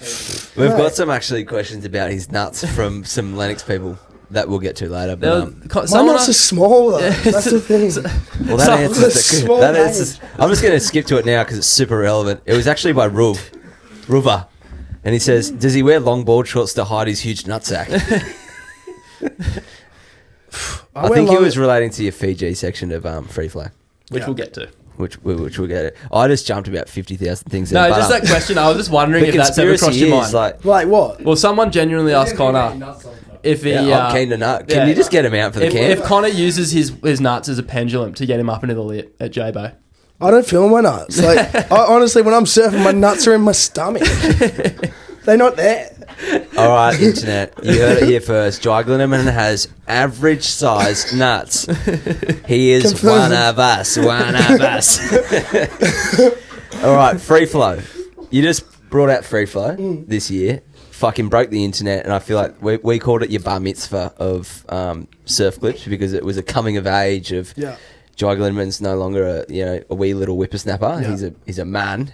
We've got some actually questions about his nuts from some Lennox people that we'll get to later. But, my nuts are small though. That's the thing. well, that answers. I'm just going to skip to it now because it's super relevant. It was actually by Ruva, and he says, "Does he wear long board shorts to hide his huge nutsack?" I think he was relating to your Fiji section of Free Flow, which we'll get to. Which we'll get it. I just jumped about 50,000 things. No, just that question. I was just wondering if that's ever crossed your mind. Like what? Well, someone genuinely asked Connor if he. I'm keen to nut. Can you just get him out for the camp? If Connor uses his nuts as a pendulum to get him up into the lip at J-Bo. I don't feel my nuts. Like honestly, when I'm surfing, my nuts are in my stomach. They're not there. All right, internet. You heard it here first. Jai Glindeman has average size nuts. He is Confirmed. one of us. All right, Free Flow. You just brought out Free Flow this year. Fucking broke the internet, and I feel like we called it your bar mitzvah of surf clips because it was a coming of age of. Yeah. Jai Glindeman's no longer a wee little whippersnapper. Yeah. He's a man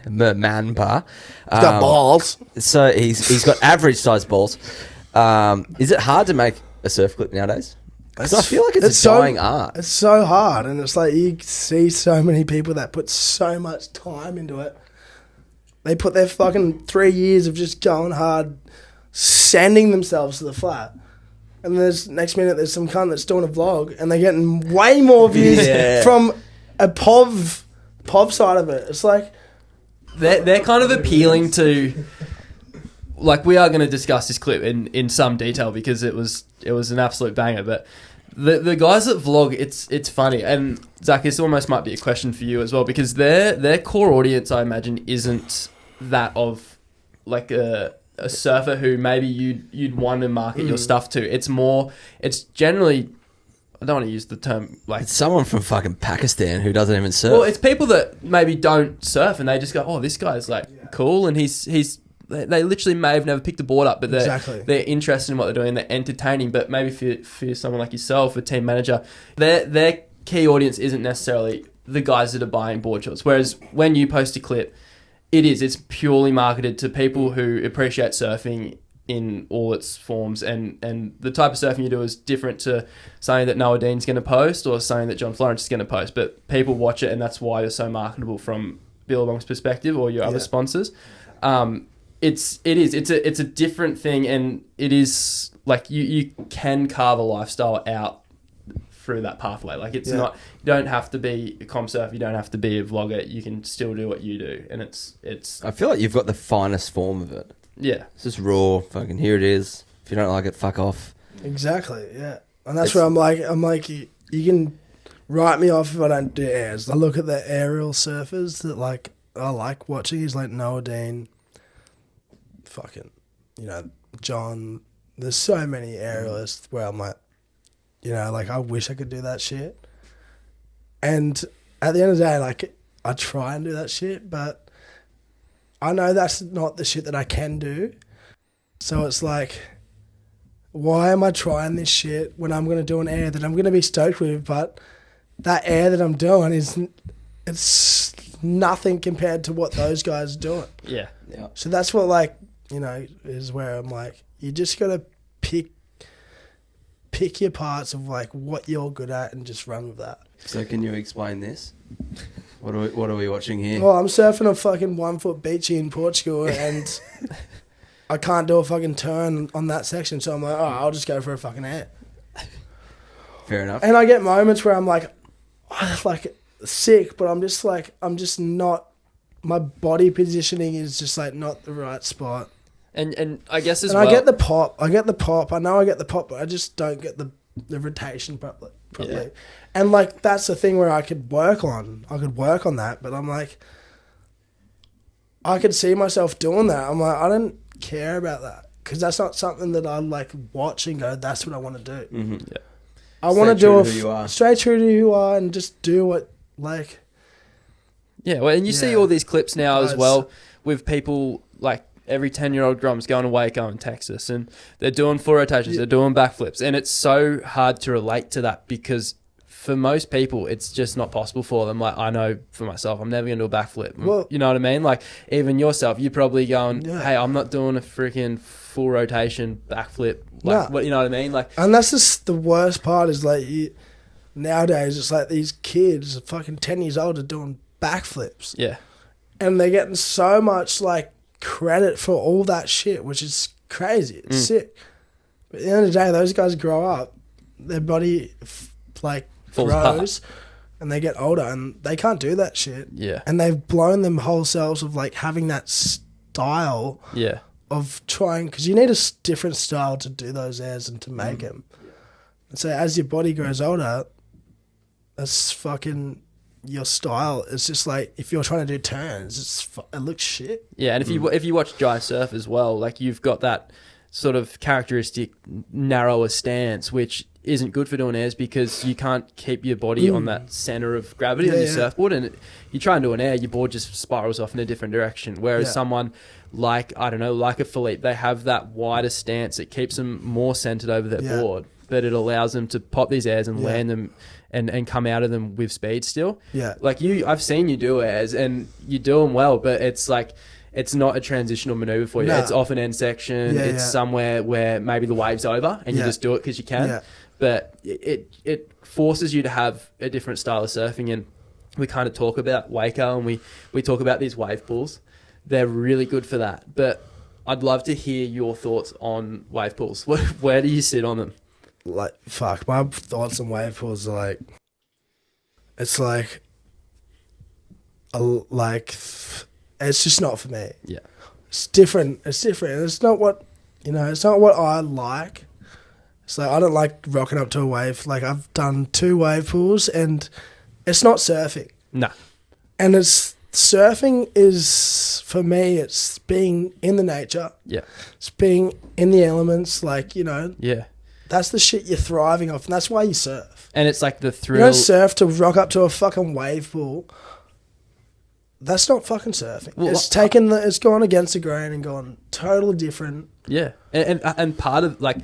bar. He's got balls. So he's got average sized balls. Is it hard to make a surf clip nowadays? Because I feel like it's a dying art. It's so hard, and it's like you see so many people that put so much time into it. They put their fucking 3 years of just going hard, sanding themselves to the flat. And next minute there's some cunt that's doing a vlog and they're getting way more views from a POV side of it. It's like they're kind of appealing to. Like, we are going to discuss this clip in some detail because it was an absolute banger. But the guys that vlog, it's funny. And Zach, this almost might be a question for you as well because their core audience, I imagine, isn't that of like a surfer who maybe you'd want to market your stuff to. It's generally, I don't want to use the term like... It's someone from fucking Pakistan who doesn't even surf. Well, it's people that maybe don't surf and they just go, oh, this guy's like cool and they literally may have never picked a board up, but they're interested in what they're doing, they're entertaining. But maybe for someone like yourself, a team manager, their key audience isn't necessarily the guys that are buying board shorts. Whereas when you post a clip, it's purely marketed to people who appreciate surfing in all its forms, and the type of surfing you do is different to something that Noah Dean's going to post or something that John Florence is going to post, but people watch it and that's why you're so marketable from Billabong's perspective or your other sponsors. It's a different thing, and it is like you can carve a lifestyle out through that pathway. Like it's not, you don't have to be a comm surfer, you don't have to be a vlogger, you can still do what you do, and it's I feel like you've got the finest form of it. Yeah, it's just raw. Fucking here it is. If you don't like it, fuck off. Exactly. Yeah, and that's where I'm like you can write me off if I don't do airs. I look at the aerial surfers that like I like watching. He's like Noah Dean, fucking, John. There's so many aerialists where I'm like, like I wish I could do that shit. And at the end of the day, like I try and do that shit, but I know that's not the shit that I can do. So it's like, why am I trying this shit when I'm going to do an air that I'm going to be stoked with, but that air that I'm doing it's nothing compared to what those guys are doing. Yeah. So that's what is where I'm like, you just got to pick your parts of like what you're good at and just run with that. So can you explain this? What are we watching here? Well, I'm surfing a fucking 1 foot beachy in Portugal and I can't do a fucking turn on that section, so I'm like, oh, I'll just go for a fucking air. Fair enough. And I get moments where I'm like sick, but I'm just not, my body positioning is just like not the right spot. And I guess I get the pop. I know I get the pop, but I just don't get the rotation properly. Yeah. And like that's the thing where I could work on that, but I'm like, I could see myself doing that. I'm like, I don't care about that because that's not something that I like watch and go, that's what I want to do. Mm-hmm. Yeah. I want to do straight true to who you are and just do what like. Yeah, well, and you see all these clips now as well with people like every 10-year-old grom's going away, going to Texas, and they're doing full rotations, they're doing backflips, and it's so hard to relate to that because for most people, it's just not possible for them. Like, I know for myself, I'm never going to do a backflip. Well, you know what I mean? Like, even yourself, you're probably going, Yeah. hey, I'm not doing a freaking full rotation backflip. Like, Nah. what, you know what I mean? Like, And that's just the worst part is like nowadays it's like these kids are fucking 10 years old are doing backflips. yeah. And they're getting so much like credit for all that shit, which is crazy. It's sick. But at the end of the day, those guys grow up, their body Falls grows, and they get older, and they can't do that shit. Yeah. And they've blown them whole selves of like having that style Yeah. of trying, because you need a different style to do those airs and to make them. And so as your body grows older, that's fucking your style. It's just like if you're trying to do turns, it looks shit. Yeah, and if you watch Jai surf as well, like you've got that sort of characteristic narrower stance, which isn't good for doing airs because you can't keep your body on that center of gravity on your surfboard, and you try and do an air, your board just spirals off in a different direction. Whereas someone like, I don't know, like a Philippe, they have that wider stance. It keeps them more centered over their board, but it allows them to pop these airs and land them and come out of them with speed still. Yeah. Like I've seen you do airs and you do them well, but it's like, it's not a transitional maneuver for you. No. It's off an end section. It's somewhere where maybe the wave's over and you just do it because you can. Yeah. But it forces you to have a different style of surfing. And we kind of talk about Waco and we talk about these wave pools. They're really good for that. But I'd love to hear your thoughts on wave pools. Where do you sit on them? Like, fuck, my thoughts on wave pools are like, it's like, it's just not for me. Yeah. It's different. It's different. It's not what, it's not what I like. It's like, I don't like rocking up to a wave. Like, I've done 2 wave pools and it's not surfing. No. And surfing is, for me, it's being in the nature. Yeah. It's being in the elements, like, Yeah. that's the shit you're thriving off, and that's why you surf. And it's like the You thrill. don't surf to rock up to a fucking wave pool. That's not fucking surfing. Well, it's gone against the grain and gone totally different. Yeah. And part of, like,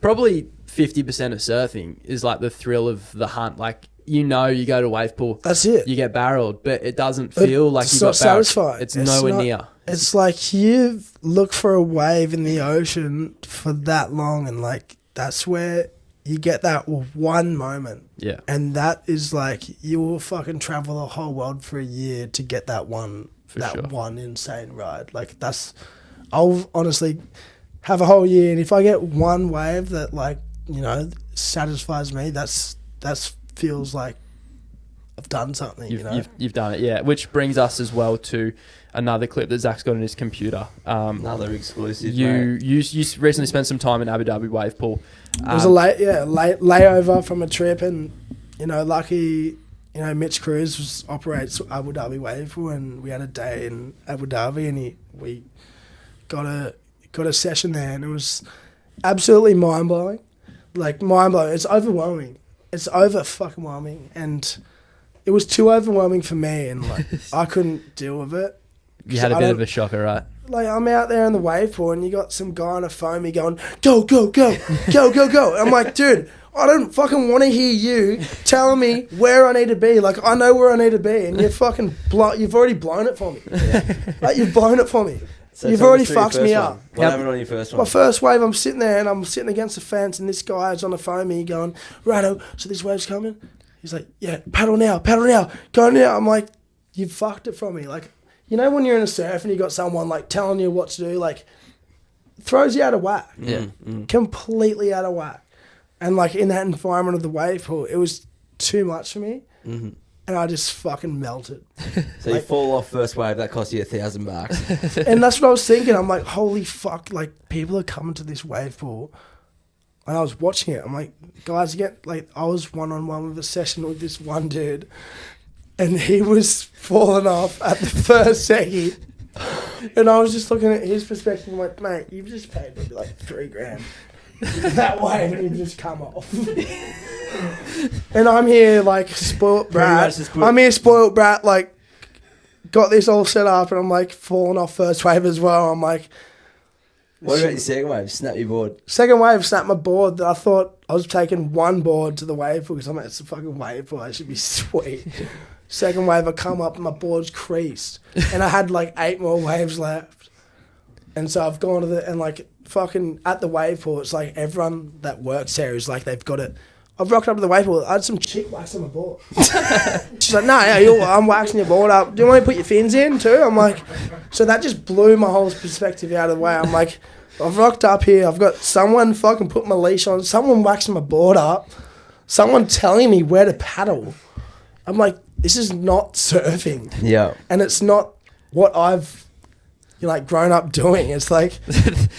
probably 50% of surfing is like the thrill of the hunt. Like, you go to a wave pool. That's it. You get barreled, but it doesn't feel like you got not barreled. satisfying. It's nowhere not- near. It's like you look for a wave in the ocean for that long, and like that's where you get that one moment. Yeah. And that is like, you will fucking travel the whole world for a year to get that one one insane ride. Like, I'll honestly have a whole year, and if I get one wave that, like, satisfies me, that's feels like I've done something. You've done it, yeah. Which brings us as well to another clip that Zach's got on his computer. Another exclusive. You recently spent some time in Abu Dhabi wave pool. It was a layover from a trip, and lucky, Mitch Cruz operates Abu Dhabi wave pool, and we had a day in Abu Dhabi, and we got a session there, and it was absolutely mind blowing. Like, mind blowing. It's overwhelming. It's over fucking whelming, and it was too overwhelming for me, and like I couldn't deal with it. You had a bit of a shocker, right? Like, I'm out there in the wave pool, and you got some guy on a foamy going, go, go, go, go, go, go. I'm like, dude, I don't fucking want to hear you telling me where I need to be. Like, I know where I need to be, and you're fucking you've already blown it for me. Like, you've blown it for me. So you've already fucked me up. What happened on your first one? My first wave, I'm sitting there, and I'm sitting against the fence, and this guy is on the foamy going, righto, so this wave's coming? He's like, yeah, paddle now, go now. I'm like, you fucked it for me. Like, when you're in a surf and you got someone like telling you what to do, like, throws you out of whack. Yeah. Completely out of whack. And like, in that environment of the wave pool, it was too much for me. Mm-hmm. And I just fucking melted. So you fall off first wave, that cost you $1,000. And that's what I was thinking. I'm like, holy fuck, like, people are coming to this wave pool. And I was watching it. I'm like, guys, I was one-on-one with a session with this one dude, and he was falling off at the first second. And I was just looking at his perspective. I'm like, mate, you've just paid me like $3,000. That wave, and you've just come off. And I'm here like spoilt brat. Spoilt brat, like, got this all set up, and I'm like falling off first wave as well. I'm like, What about your second wave? Snap your board. Second wave snapped my board. I thought I was taking one board to the wave pool because I'm like, it's a fucking wave pool. I should be sweet. Second wave, I come up and my board's creased. And I had like 8 more waves left. And so I've gone to and like fucking at the wave pool, it's like everyone that works there is like they've got it. I've rocked up to the wave pool. I had some chick waxing my board. She's like, no, I'm waxing your board up. Do you want me to put your fins in too? I'm like, so that just blew my whole perspective out of the way. I'm like, I've rocked up here. I've got someone fucking put my leash on. Someone waxing my board up. Someone telling me where to paddle. I'm like, this is not surfing. Yeah. And it's not what I've grown up doing. It's like,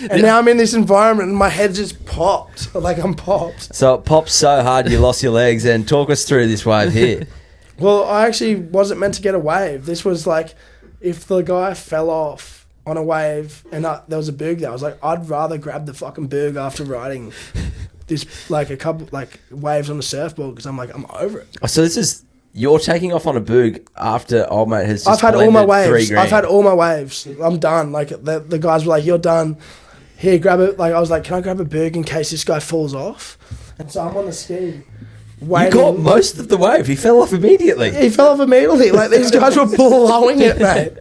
and now I'm in this environment and my head just popped. Like I'm popped. So it popped so hard you lost your legs. And talk us through this wave here. Well, I actually wasn't meant to get a wave. This was like, if the guy fell off on a wave and there was a boog there, I was like, I'd rather grab the fucking boog after riding this, like a couple, like waves on the surfboard because I'm like, I'm over it. Oh, so this is... You're taking off on a boog after old mate has just I've had all my waves. $3,000. I've had all my waves. I'm done. Like the guys were like, "You're done. Here, grab it." Like I was like, "Can I grab a boog in case this guy falls off?" And so I'm on the ski. You got most of the wave. He fell off immediately. He fell off immediately. Like these guys were blowing it, mate.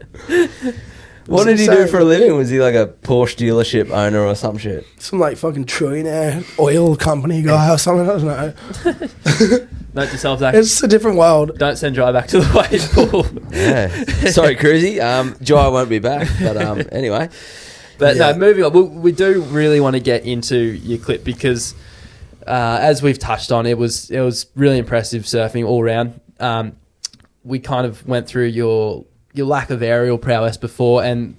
What did he do for a living? Was he like a Porsche dealership owner or some shit? Some like fucking trillionaire oil company guy or something. I don't know. Note to self, Zach. It's a different world. Don't send Jai back to the wave pool. Yeah. Sorry, Cruzy. Jai won't be back. But anyway. But no, moving on. We do really want to get into your clip because, as we've touched on, it was really impressive surfing all round. We kind of went through your lack of aerial prowess before, and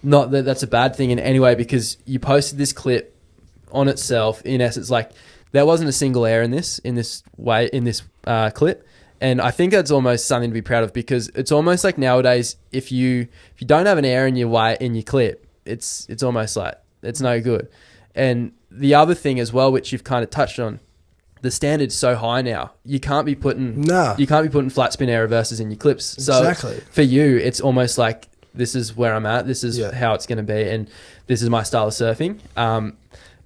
not that that's a bad thing in any way because you posted this clip on itself. In essence, like. There wasn't a single error in this clip, and I think that's almost something to be proud of because it's almost like nowadays if you don't have an error in your clip, it's almost like it's no good. And the other thing as well, which you've kind of touched on, the standard's so high now. You can't be putting flat spin error reverses in your clips. So exactly. For you, it's almost like this is where I'm at. This is how it's going to be, and this is my style of surfing.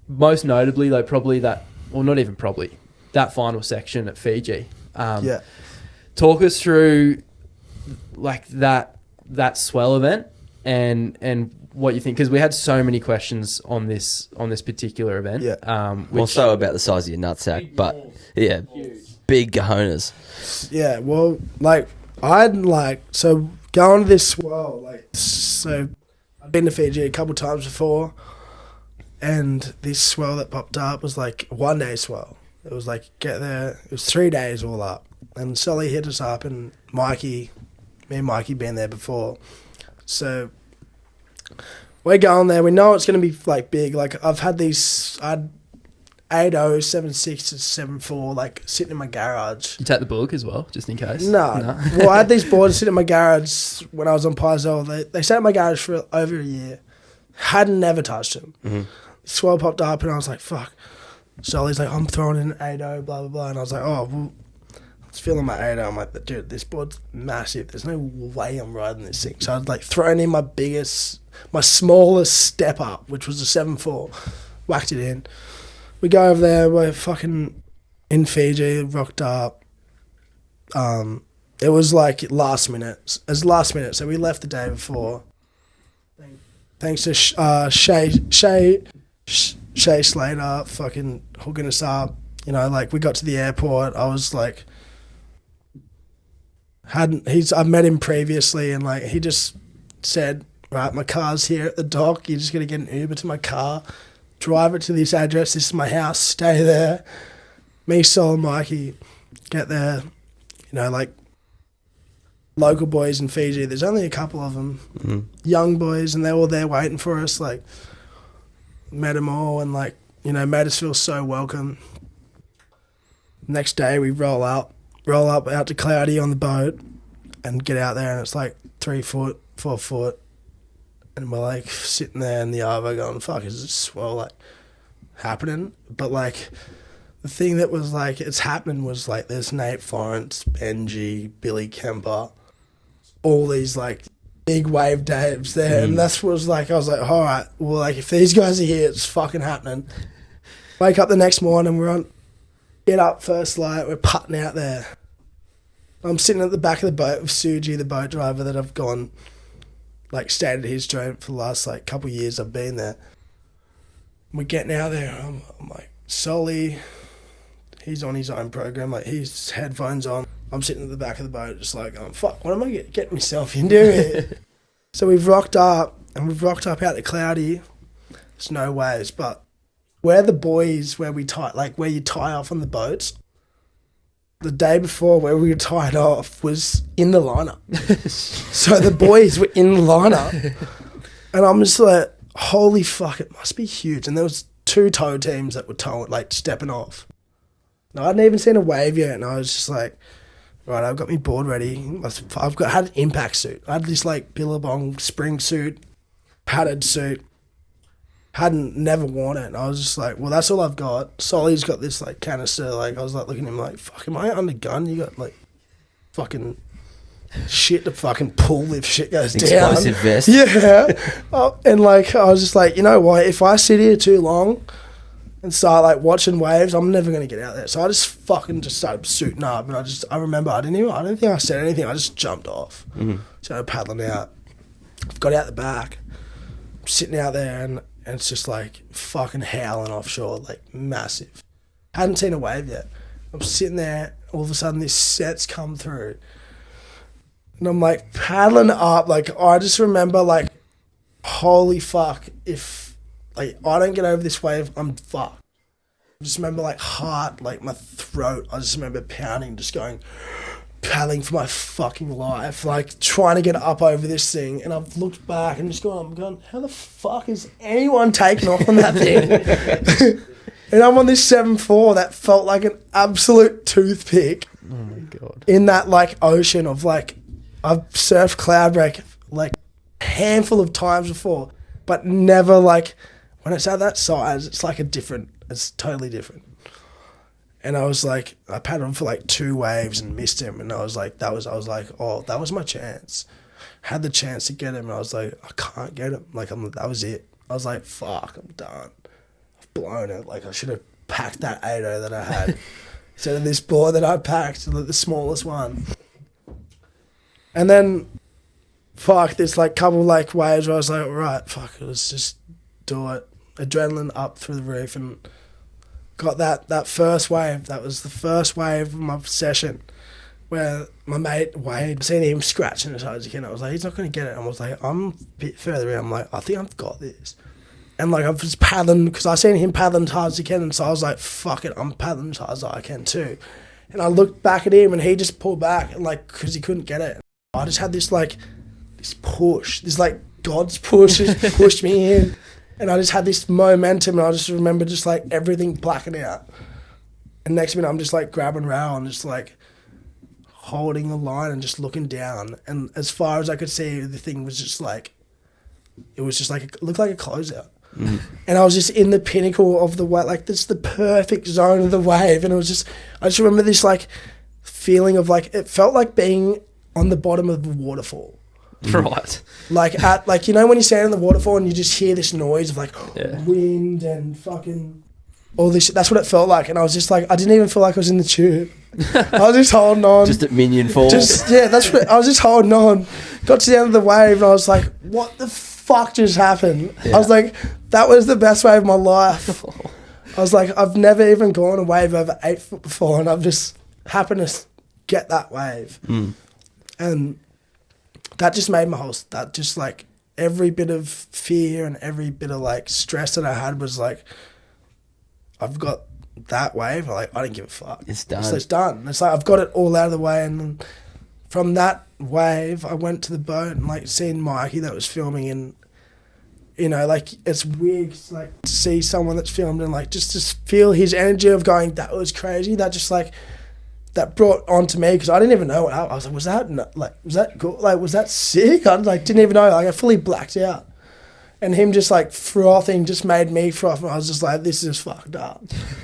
Most notably, though, probably that. Well, not even probably, that final section at Fiji. Talk us through like that Swell event and what you think, because we had so many questions on this particular event. Also about the size of your nutsack, but big cojones. Yeah, well, like so going to this Swell, so I've been to Fiji a couple times before. And this Swell that popped up was like a 1-day Swell. It was like, get there. It was 3 days all up. And Sully hit us up and me and Mikey been there before. So we're going there. We know it's going to be like big. Like I've had these, I had 8.0, 7.6 and 7.4 like sitting in my garage. You take the book as well, just in case? No. Well, I had these boards sitting in my garage when I was on Paizo. They sat in my garage for over a year. Had never touched them. Mm-hmm. Swell popped up and I was like, fuck. Sully's like, I'm throwing in an 8.0, blah, blah, blah. And I was like, oh, well, I was feeling my 8.0. I'm like, dude, this board's massive. There's no way I'm riding this thing. So I was like throwing in my smallest step up, which was a 7.4. Whacked it in. We go over there. We're fucking in Fiji, rocked up. It was like last minute. It was last minute. So we left the day before. Thanks to Shay Slater fucking hooking us up. You know, like we got to the airport. I was like, I've met him previously and like he just said, right, my car's here at the dock. You're just going to get an Uber to my car, drive it to this address. This is my house. Stay there. Me, Sol, and Mikey get there. You know, like local boys in Fiji. There's only a couple of them, young boys, and they're all there waiting for us. Like, met them all and like, you know, made us feel so welcome. Next day we roll up out to Cloudy on the boat and get out there and it's like 3 foot, 4 foot. And we're like sitting there in the arbor going, fuck, is this Swell like happening? But like the thing that was like, it's happening was like there's Nathan Florence, Benji, Billy Kemper, all these like big wave Daves there, and that's what was like. I was like, all right, well, like if these guys are here, it's fucking happening. Wake up the next morning, get up first light, we're putting out there. I'm sitting at the back of the boat with Suji, the boat driver that I've gone, like, stayed at his joint for the last, like, couple of years I've been there. We're getting out there, I'm like, Solly, he's on his own program, like, his headphones on. I'm sitting at the back of the boat just like, oh, fuck, what am I getting myself into here? So we've rocked up out to Cloudy. There's no waves, but where the boys, where you tie off on the boats, the day before where we were tied off was in the lineup. So the boys were in the lineup. And I'm just like, holy fuck, it must be huge. And there was 2 tow teams that were stepping off. Now, I hadn't even seen a wave yet, and I was just like, right, I've got my board ready. Had an impact suit. I had this like Billabong spring suit, padded suit. Never worn it. And I was just like, well, that's all I've got. Solly's got this like canister. Like, I was like looking at him like, fuck, am I under gun? You got like fucking shit to fucking pull if shit goes down. Explosive vest. Yeah. And like, I was just like, you know what? If I sit here too long and start like watching waves, I'm never going to get out there. So I just fucking started suiting up. And I remember I don't think I said anything. I just jumped off. Started paddling out. Got out the back. I'm sitting out there and it's just like fucking howling offshore, like massive. Hadn't seen a wave yet. I'm sitting there, all of a sudden this set's come through. And I'm like paddling up, like I just remember like, holy fuck, if like I don't get over this wave, I'm fucked. I just remember like heart, like my throat, I just remember pounding, just going, paddling for my fucking life, like trying to get up over this thing. And I've looked back and just I'm going, how the fuck is anyone taking off on that thing? And I'm on this 7.4 that felt like an absolute toothpick. Oh my God. In that like ocean of like, I've surfed Cloudbreak like a handful of times before, but never like, when it's at that size, it's like it's totally different. And I was like, I paddled for like 2 waves and missed him. And I was like, that was my chance. Had the chance to get him. And I was like, I can't get him. Like, that was it. I was like, fuck, I'm done. I've blown it. Like, I should have packed that 8.0 that I had instead of this board that I packed, the smallest one. And then, fuck, there's like couple like waves where I was like, right, fuck, let's just do it. Adrenaline up through the roof and got that first wave. That was the first wave of my session where my mate Wade, seen him scratching his eyes again. I was like, he's not going to get it. And I was like, I'm a bit further in. I'm like, I think I've got this. And like, I was paddling because I seen him paddling as hard as he can. And so I was like, fuck it, I'm paddling as hard as I can too. And I looked back at him and he just pulled back and like, because he couldn't get it. I just had this like, this push, this like God's push just pushed me in. And I just had this momentum and I just remember just like everything blacking out. And next minute I'm just like grabbing rail and just like holding the line and just looking down. And as far as I could see, the thing was just like, it was just like, it looked like a closeout. Mm-hmm. And I was just in the pinnacle of the wave, like this is the perfect zone of the wave. And it was just, I just remember this like feeling of like, it felt like being on the bottom of the waterfall. Right. Like you know when you stand in the waterfall and you just hear this noise of like wind and fucking all this shit. That's what it felt like. And I was just like, I didn't even feel like I was in the tube. I was just holding on. Just at Minion Falls. That's what I was just holding on. Got to the end of the wave and I was like, what the fuck just happened? Yeah. I was like, that was the best wave of my life. I was like, I've never even gone a wave over 8 foot before and I've just happened to get that wave. And that just made that just like every bit of fear and every bit of like stress that I had was like, I've got that wave. Like, I didn't give a fuck. It's done. So it's done. It's like, I've got it all out of the way. And then from that wave, I went to the boat and like seeing Mikey that was filming and, you know, like it's weird like to see someone that's filmed and like just to feel his energy of going, that was crazy. That just like, that brought on to me because I didn't even know. I was like, was that good? Like, was that sick? I like didn't even know. Like, I fully blacked out, and him just like frothing just made me froth. And I was just like, this is fucked up.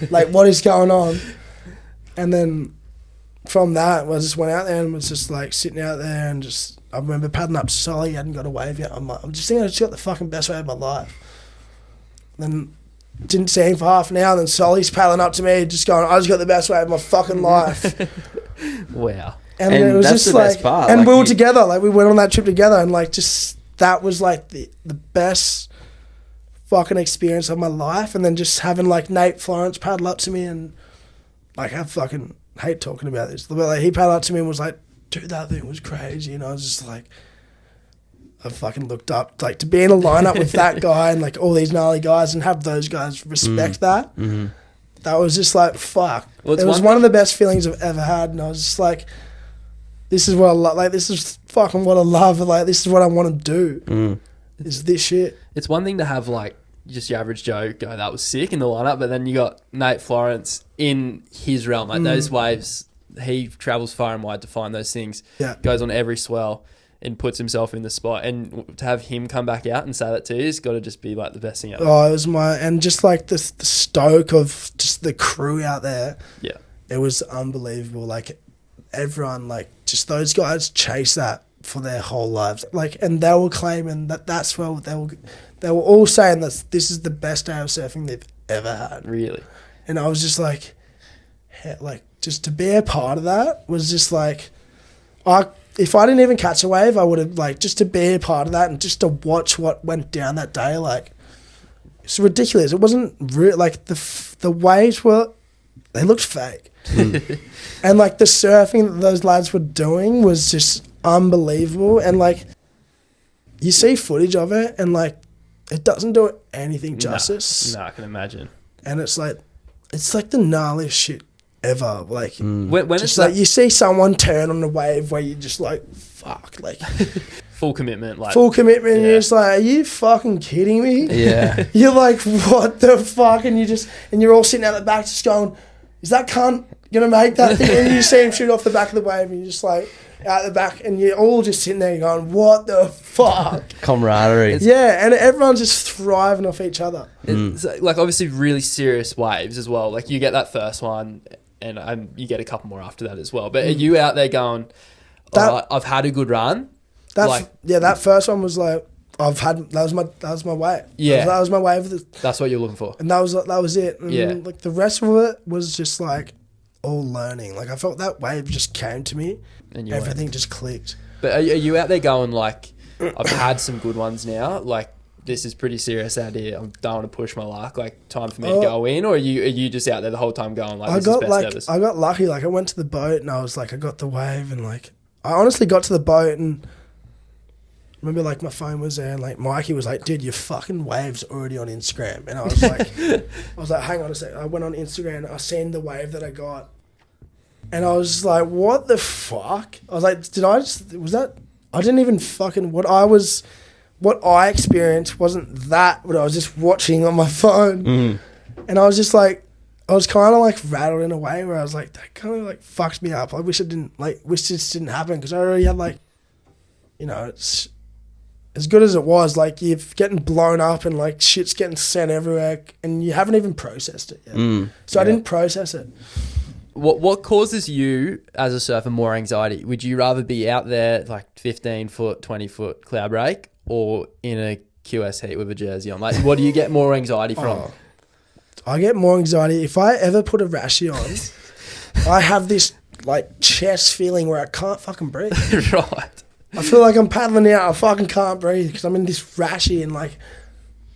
Like, what is going on? And then from that, I just went out there and was just like sitting out there and just I remember paddling up to Solly, he hadn't got a wave yet. I'm just thinking I just got the fucking best wave of my life. Then didn't see him for half an hour, then Solly's paddling up to me, just going, I just got the best wave of my fucking life. Wow. And it was that's just the like, best part. and like we were together, like we went on that trip together, and like just, that was like the best fucking experience of my life. And then just having like Nate Florence paddle up to me, and like I fucking hate talking about this, but like he paddled up to me and was like, dude, that thing was crazy. And I was just like, I fucking looked up, like to be in a lineup with that guy and like all these gnarly guys and have those guys respect that. Mm-hmm. That was just like, fuck. Well, it was one of the best feelings I've ever had. And I was just like, this is what I love. Like, this is fucking what I love. Like, this is what I want to do. Is this shit. It's one thing to have like just your average Joe go, that was sick in the lineup, but then you got Nate Florence in his realm. Like those waves, he travels far and wide to find those things. Yeah. Goes on every swell and puts himself in the spot. And to have him come back out and say that to you, it's got to just be like the best thing ever. Oh, it was and just like the stoke of just the crew out there. Yeah. It was unbelievable. Like everyone, like just those guys chase that for their whole lives. Like, and they were claiming that's where they were all saying that this is the best day of surfing they've ever had. Really? And I was just like just to be a part of that was just like, if I didn't even catch a wave, I would have like, just to be a part of that and just to watch what went down that day. Like, it's ridiculous. It wasn't real. Like the waves they looked fake. And like the surfing that those lads were doing was just unbelievable. And like, you see footage of it and like, it doesn't do it anything justice. No, I can imagine. And it's like the gnarliest shit ever. Like, when just like you see someone turn on a wave where you're just like, fuck, like full commitment, like full commitment. Yeah. And you're just like, are you fucking kidding me? Yeah. You're like, what the fuck? And you're all sitting out the back, just going, is that cunt gonna make that thing? And you see him shoot off the back of the wave, and you're just like, out the back, and you're all just sitting there going, what the fuck? Camaraderie. Yeah, and everyone's just thriving off each other. It's like obviously really serious waves as well. Like you get that first one, and you get a couple more after that as well. But are you out there going, I've had a good run? That first one was like, that was my wave. Yeah. That was my wave. That's what you're looking for. And that was it. And yeah. Like the rest of it was just like all learning. Like I felt that wave just came to me. And everything just clicked. But are you out there going like, I've had some good ones now, like this is pretty serious out here, I don't want to push my luck, like time for me to go in? Or are you just out there the whole time going like, this is best ever? I got lucky. Like I went to the boat and I was like, I got the wave, and like I honestly got to the boat and remember like my phone was there and like Mikey was like, dude, your fucking wave's already on Instagram. And I was like, hang on a second. I went on Instagram and I seen the wave that I got. And I was like, what the fuck? I was like, I didn't even fucking, what I experienced wasn't that what I was just watching on my phone. And I was just like, I was kind of like rattled in a way where I was like, that kind of like fucked me up. I wish this didn't happen, because I already had like, it's as good as it was, like you're getting blown up and like shit's getting sent everywhere and you haven't even processed it yet. So I didn't process it. What causes you as a surfer more anxiety? Would you rather be out there like 15 foot, 20 foot Cloudbreak or in a QS heat with a jersey on? Like, what do you get more anxiety from? I get more anxiety if I ever put a rashie on. I have this like chest feeling where I can't fucking breathe. Right. I feel like I'm paddling out. I fucking can't breathe because I'm in this rashie and like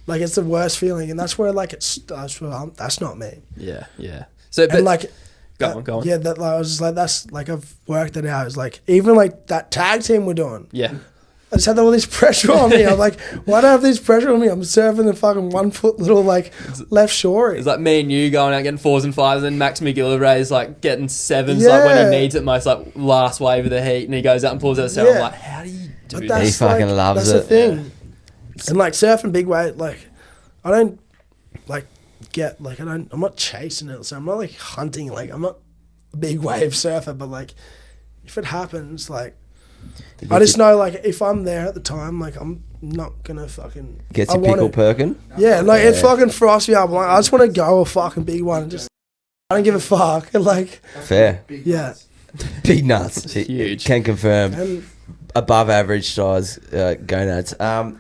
it's the worst feeling. And that's where like that's not me. Yeah, yeah. So, but, and like. Go on. Yeah, that like, I was just like, that's like I've worked it out. It's like even like that tag team we're doing. Yeah. I just had all this pressure on me. I'm like, why do I have this pressure on me? I'm surfing the fucking 1 foot little like left shore. It's like me and you going out getting 4s and 5s, and Max McGillivray's like getting 7s like when he needs it most, like last wave of the heat, and he goes out and pulls out a 7. I'm like, how do you do that? He fucking loves it. That's the thing. Yeah. And like surfing big wave, like I don't like I'm not chasing it. So I'm not like hunting. Like I'm not a big wave surfer, but like if it happens, like I just know like if I'm there at the time, like I'm not gonna fucking gets your pickle perking. Yeah, like it fucking frosts me up. Like I just want to go a fucking big one and just I don't give a fuck. Like fair. Yeah. Big nuts. Huge. Can confirm. And above average size gonads. A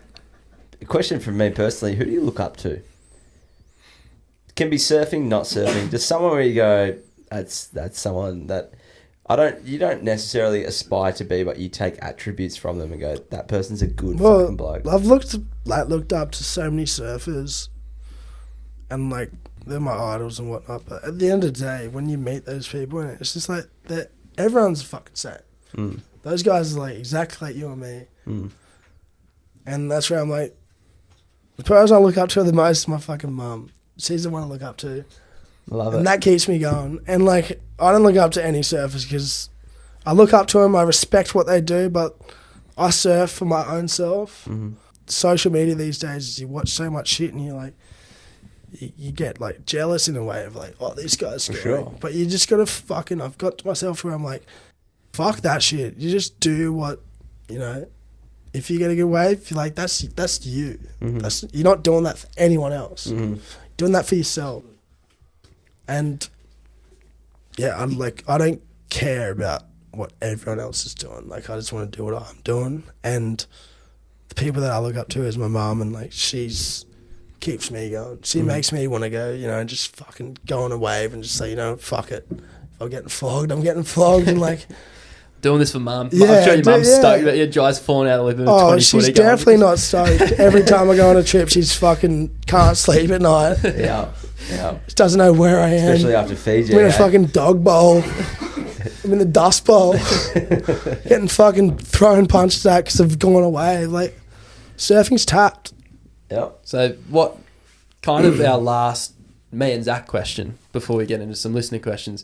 question from me personally: who do you look up to? Can be surfing, not surfing. Just someone where you go, that's someone that you don't necessarily aspire to be, but you take attributes from them and go, that person's a good fucking bloke. I've looked up to so many surfers, and like they're my idols and whatnot. But at the end of the day, when you meet those people, it's just like that. Everyone's fucking same. Those guys are like exactly like you and me, and that's where I'm like, the person I look up to the most is my fucking mum. She's the one I look up to. Love it. And that keeps me going. And like, I don't look up to any surfers because I look up to them. I respect what they do, but I surf for my own self. Social media these days is you watch so much shit and you're like, you get like jealous in a way of like, oh, this guy's great. Sure. But you just gotta I've got to myself where I'm like, fuck that shit. You just do what, you know, if you get a good wave, you're like, that's you. You're not doing that for anyone else. Doing that for yourself. And yeah, I don't care about what everyone else is doing. Like, I just want to do what I'm doing. And the people that I look up to is my mum, and like, she's keeps me going. She makes me want to go, you know, just fucking go on a wave and just say, you know, fuck it. If I'm getting flogged, I'm getting flogged. And like, doing this for mum. Yeah, I'm sure your mum's stoked that your Jai's falling out of the 20 she's definitely not stoked. Every time I go on a trip, she's fucking can't sleep at night. Yeah. She doesn't know where I am. Especially after Fiji. I'm in a fucking dog bowl. I'm in the dust bowl. Getting fucking thrown punches at because I've gone away. Like, surfing's tapped. Yep. So what kind of our last me and Zach question before we get into some listener questions,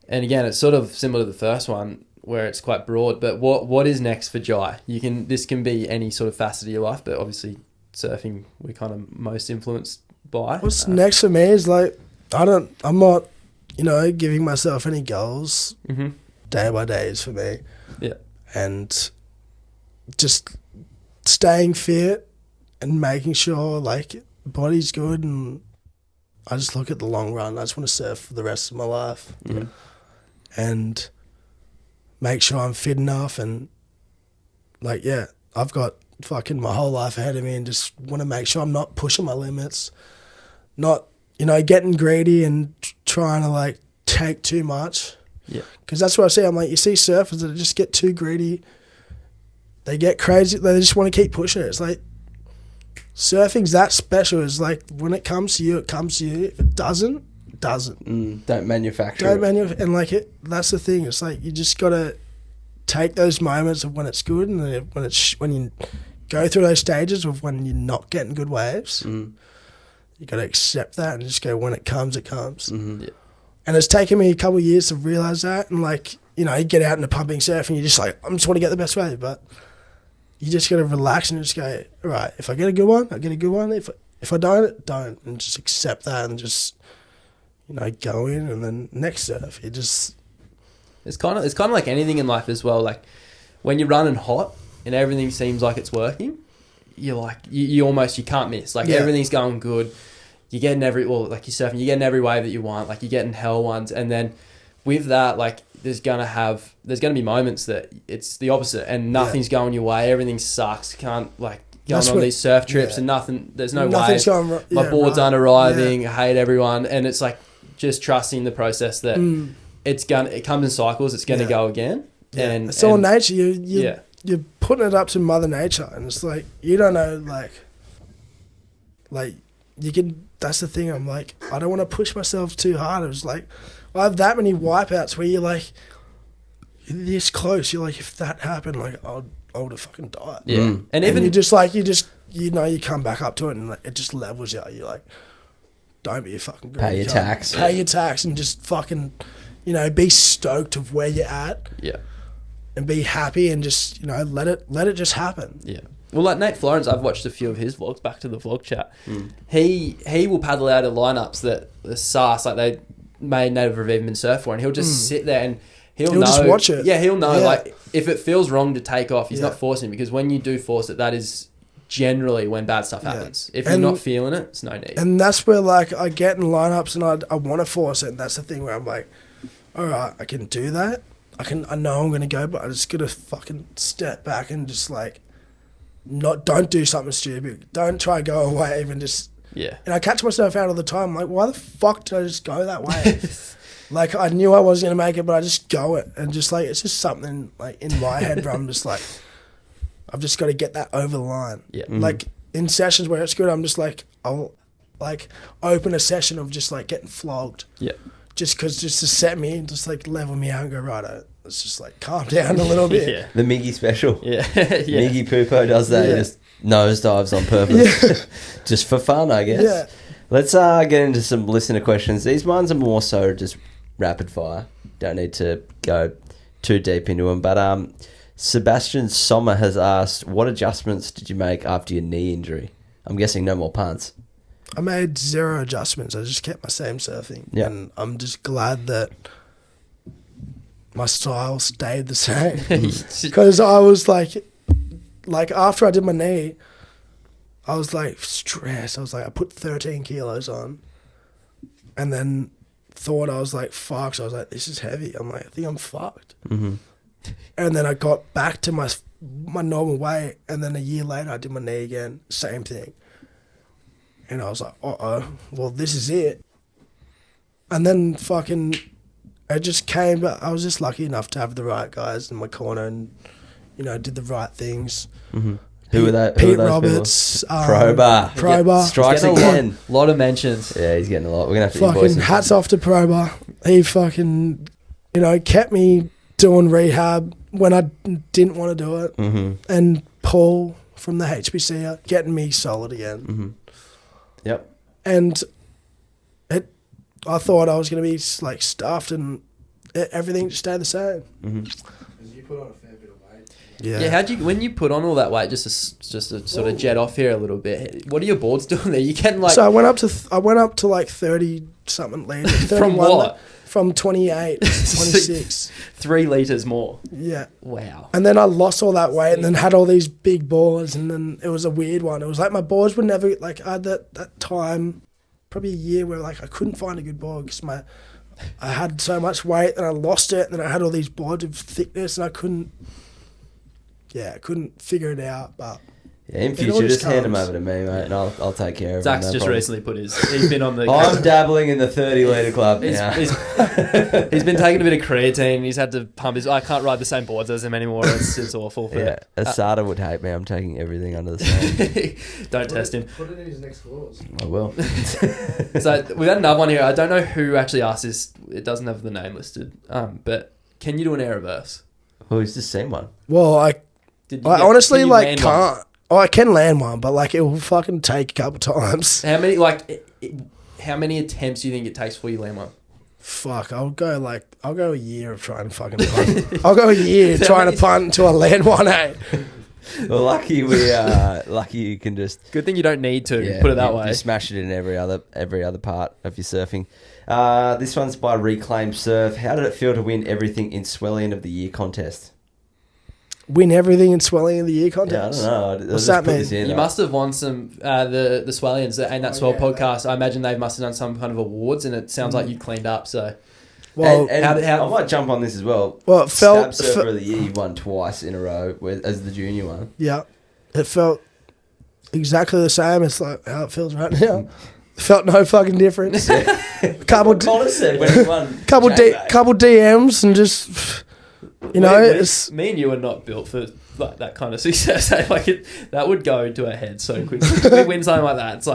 and again, it's sort of similar to the first one where it's quite broad, but what is next for Jai? This can be any sort of facet of your life, but obviously surfing we're kind of most influenced by. What's next for me is like, I'm not, you know, giving myself any goals. Day by day is for me. Yeah. And just staying fit and making sure like body's good, and I just look at the long run. I just want to surf for the rest of my life. And make sure I'm fit enough, and like, yeah, I've got fucking my whole life ahead of me, and just want to make sure I'm not pushing my limits, not, you know, getting greedy and trying to like take too much. Yeah. Because that's what I see. I'm like, you see surfers that just get too greedy. They get crazy. They just want to keep pushing it. It's like, surfing's that special. It's like, when it comes to you, it comes to you. If it doesn't, it doesn't. Don't manufacture it. And like, that's the thing. It's like, you just got to take those moments of when it's good, and then when you go through those stages of when you're not getting good waves, you got to accept that and just go, when it comes, it comes. Yeah. And it's taken me a couple of years to realise that. And like, you know, you get out in the pumping surf and you're just like, I just want to get the best wave. But you just got to relax and just go, all right, if I get a good one, I get a good one. If I don't. And just accept that and just, you know, go in, and then next surf, you just... It's kind of like anything in life as well. Like, when you're running hot and everything seems like it's working, you're like, you almost, you can't miss. Like, everything's going good. You're getting like you're surfing, you're getting every wave that you want. Like, you're getting hell ones. And then with that, like, there's gonna be moments that it's the opposite, and nothing's going your way. Everything sucks. Can't, like, going on these surf trips and there's no waves. My boards aren't arriving. I hate everyone. And it's like, just trusting the process that it comes in cycles. It's gonna go again. Yeah. And it's all nature. You're putting it up to Mother Nature, and it's like, you don't know, like you can. That's the thing. I'm like, I don't want to push myself too hard. It was like, I have that many wipeouts where you're like, this close. You're like, if that happened, like, I would have fucking died. Yeah. And even you just like, you know, you come back up to it, and like, it just levels you out. You're like, don't be a fucking pay your tax. Pay your tax, and just fucking, you know, be stoked of where you're at. Yeah. And be happy, and just, you know, let it just happen. Yeah. Well, like Nathan Florence, I've watched a few of his vlogs, back to the vlog chat. He will paddle out of lineups that the SARS, like, they may never have even been surfed for, and he'll just sit there and he'll know, just watch it. Yeah, he'll know. Yeah. Like, if it feels wrong to take off, he's not forcing it, because when you do force it, that is generally when bad stuff happens. If you're not feeling it, it's no need. And that's where, like, I get in lineups and I want to force it, and that's the thing where I'm like, all right, I can do that, I know I'm gonna go, but I just gotta fucking step back and just like, don't do something stupid. Don't try to go a wave and just. Yeah. And I catch myself out all the time. Like, why the fuck did I just go that way? Like, I knew I wasn't gonna make it, but I just go it, and just like it's just something like in my head where I'm just like, I've just got to get that over the line. Yeah. Like in sessions where it's good, I'm just like, I'll like open a session of just like getting flogged. Yeah. Just to set me and just like level me out and go, right, let's just like calm down a little bit. Yeah. The Miggy special. Yeah. Miggy Poopo does that. Yeah. He just nosedives on purpose. Just for fun, I guess. Yeah. Let's get into some listener questions. These ones are more so just rapid fire. Don't need to go too deep into them. But Sebastian Sommer has asked, what adjustments did you make after your knee injury? I'm guessing no more punts. I made 0 adjustments. I just kept my same surfing. Yeah. And I'm just glad that my style stayed the same. Because I was like after I did my knee, I was like stressed. I was like, I put 13 kilos on and then thought I was like, fuck. So I was like, this is heavy. I'm like, I think I'm fucked. Mm-hmm. And then I got back to my normal weight. And then a year later, I did my knee again. Same thing. And I was like, well, this is it. And then fucking, it just came, but I was just lucky enough to have the right guys in my corner and, did the right things. Mm-hmm. Who were those? Pete Roberts. Probar. Strikes again. A lot of mentions. Yeah, he's getting a lot. We're going to have to invoice Fucking him. hats off to Probar. He fucking, kept me doing rehab when I didn't want to do it. Mm-hmm. And Paul from the HBC getting me solid again. Mm-hmm. Yep. And I thought I was going to be like stuffed and everything just stayed the same. Mm-hmm. You put on a fair bit of weight. Yeah. When you put on all that weight, just to sort of jet off here a little bit, what are your boards doing there? You getting like... So I went up to like 30 something litres. From what? From 28, 26. 3 litres more. Yeah. Wow. And then I lost all that weight and then had all these big boards, and then it was a weird one. It was like my boards were never, like, I had that time, probably a year where like I couldn't find a good board because I had so much weight and I lost it, and then I had all these boards of thickness and I couldn't figure it out. But yeah, in future, just hand them over to me, mate, and I'll take care of them. Zach's just recently he's been on the... I'm dabbling in the 30 litre club now. He's been taking a bit of creatine. He's had to pump his... I can't ride the same boards as him anymore. It's awful. Yeah, Asada would hate me. I'm taking everything under the sun. Don't test him. Put it in his next clause. I will. So we've had another one here. I don't know who actually asked this. It doesn't have the name listed. But can you do an air reverse? Well, he's just seen one. Well, I honestly can you like land can't. one? Oh, I can land one, but like it will fucking take a couple times. How many attempts do you think it takes before you land one? Fuck, I'll go a year of trying to fucking punt. I'll go a year trying to punt until I land one, eh? Well, lucky you can just... Good thing you don't need to, put it that way. You smash it in every other part of your surfing. This one's by Reclaim Surf. How did it feel to win everything in Swellian of the Year contest? Win everything in Swelling of the Year contest? Yeah, I don't know. What's that mean? You must have won some the Swellians and that Swell podcast. I imagine they must have done some kind of awards, and it sounds like you cleaned up. So, well, and I might jump on this as well. Well, it felt Stab Surfer of the Year, you won twice in a row as the junior one. Yeah, it felt exactly the same. It's like how it feels right now. Felt no fucking difference. couple DMs and just. Me and you are not built for like that kind of success. That would go to our head so quickly. We win something like that. It's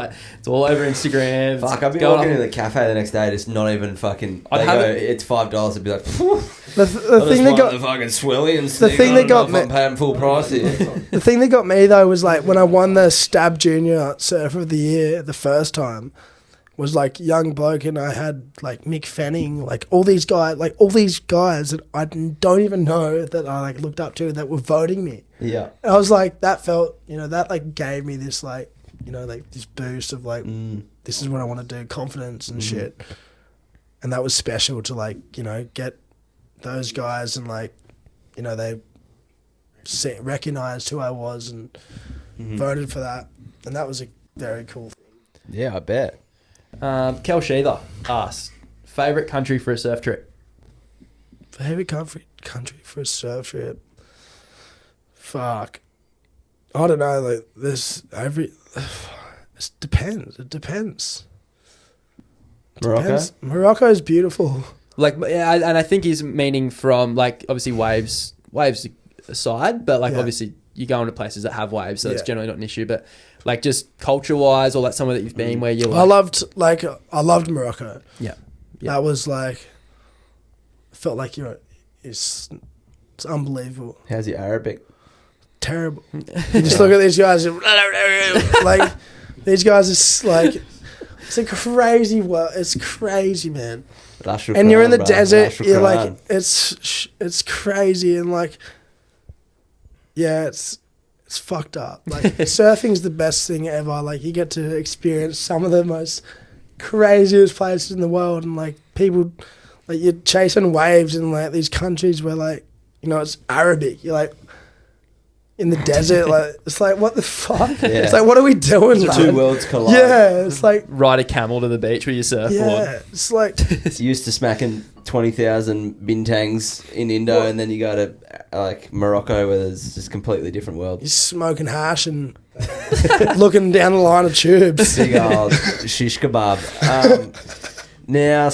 all over Instagram. Fuck, I've been walking into the cafe the next day. It's not even fucking. It's $5. It'd be like. The thing that got the fucking Swellians. The thing that got me. I'm paying full price here. The thing that got me though was like when I won the Stab Junior Surfer of the Year the first time. Was like young bloke, and I had like Mick Fanning, like all these guys that I don't even know that I like looked up to that were voting me. Yeah, and I was like, that felt, that like gave me this like, like this boost of like, this is what I want to do, confidence and shit. And that was special to like, get those guys and like, they recognized who I was and voted for that, and that was a very cool thing. Yeah, I bet. Kel Sheether asked, favourite country for a surf trip? Favourite country? country for a surf trip. Fuck. I don't know. Like this, it depends. It depends. Morocco? Morocco is beautiful. Like, yeah, and I think he's meaning from like obviously waves aside, but like obviously you go into places that have waves, so it's generally not an issue. But like just culture wise, or like somewhere that you've been where you're. Like, I loved Morocco. Yeah. That was like, felt like it's unbelievable. How's your Arabic? Terrible. You just look at these guys, like these guys are like, it's a crazy world. It's crazy, man. And you're in the desert. You're like, it's crazy, and like, yeah, it's fucked up. Like surfing's the best thing ever. Like you get to experience some of the most craziest places in the world, and like people, like you're chasing waves in like these countries where like, you know, it's Arabic. You're like in the desert, like it's like what the fuck? Yeah. It's like what are we doing? Two worlds collide. Yeah, it's like ride a camel to the beach with your surfboard. Yeah, it's like it's used to smacking 20,000 bintangs in Indo, and then you go to like Morocco where there's just completely different world. You're smoking hash and looking down the line of tubes. Big old shish kebab. Now,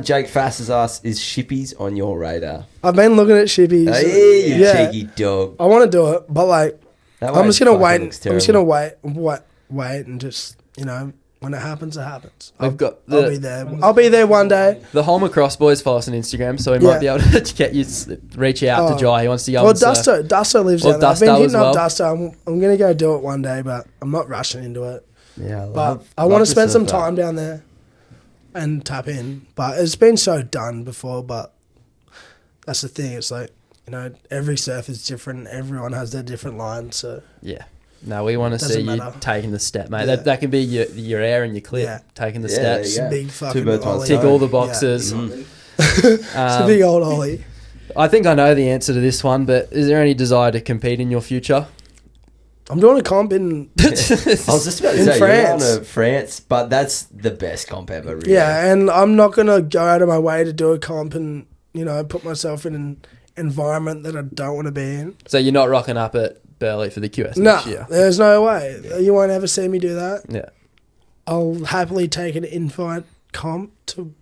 Jake Fass has asked, is shippies on your radar? I've been looking at shippies. Hey, you cheeky dog. I want to do it, but like, I'm just gonna wait. I'm just gonna wait, and just, you know, when it happens, it happens. I'll be there. I'll be there one day. The Holmer Cross boys follow us on Instagram, so we might be able to get you reach out to Jai. He wants to go. Well, Dusto lives down there. I've been hitting up well. Dusto. I'm gonna go do it one day, but I'm not rushing into it. Yeah, but I want to spend some time down there and tap in. But it's been so done before. But that's the thing. It's like, you know, every surf is different. Everyone has their different lines. So yeah. No, we want to see you taking the step, mate. Yeah. That can be your air and your clip, taking the steps. Big fucking tick all the boxes. Yeah. It's a big old ollie. I think I know the answer to this one, but is there any desire to compete in your future? I'm doing a comp in I was just about to say, France. you're going to France, but that's the best comp ever, really. Yeah, and I'm not going to go out of my way to do a comp and, you know, put myself in an environment that I don't want to be in. So you're not rocking up at Burley for the QS next year? No, there's no way. You won't ever see me do that. Yeah. I'll happily take an invite comp to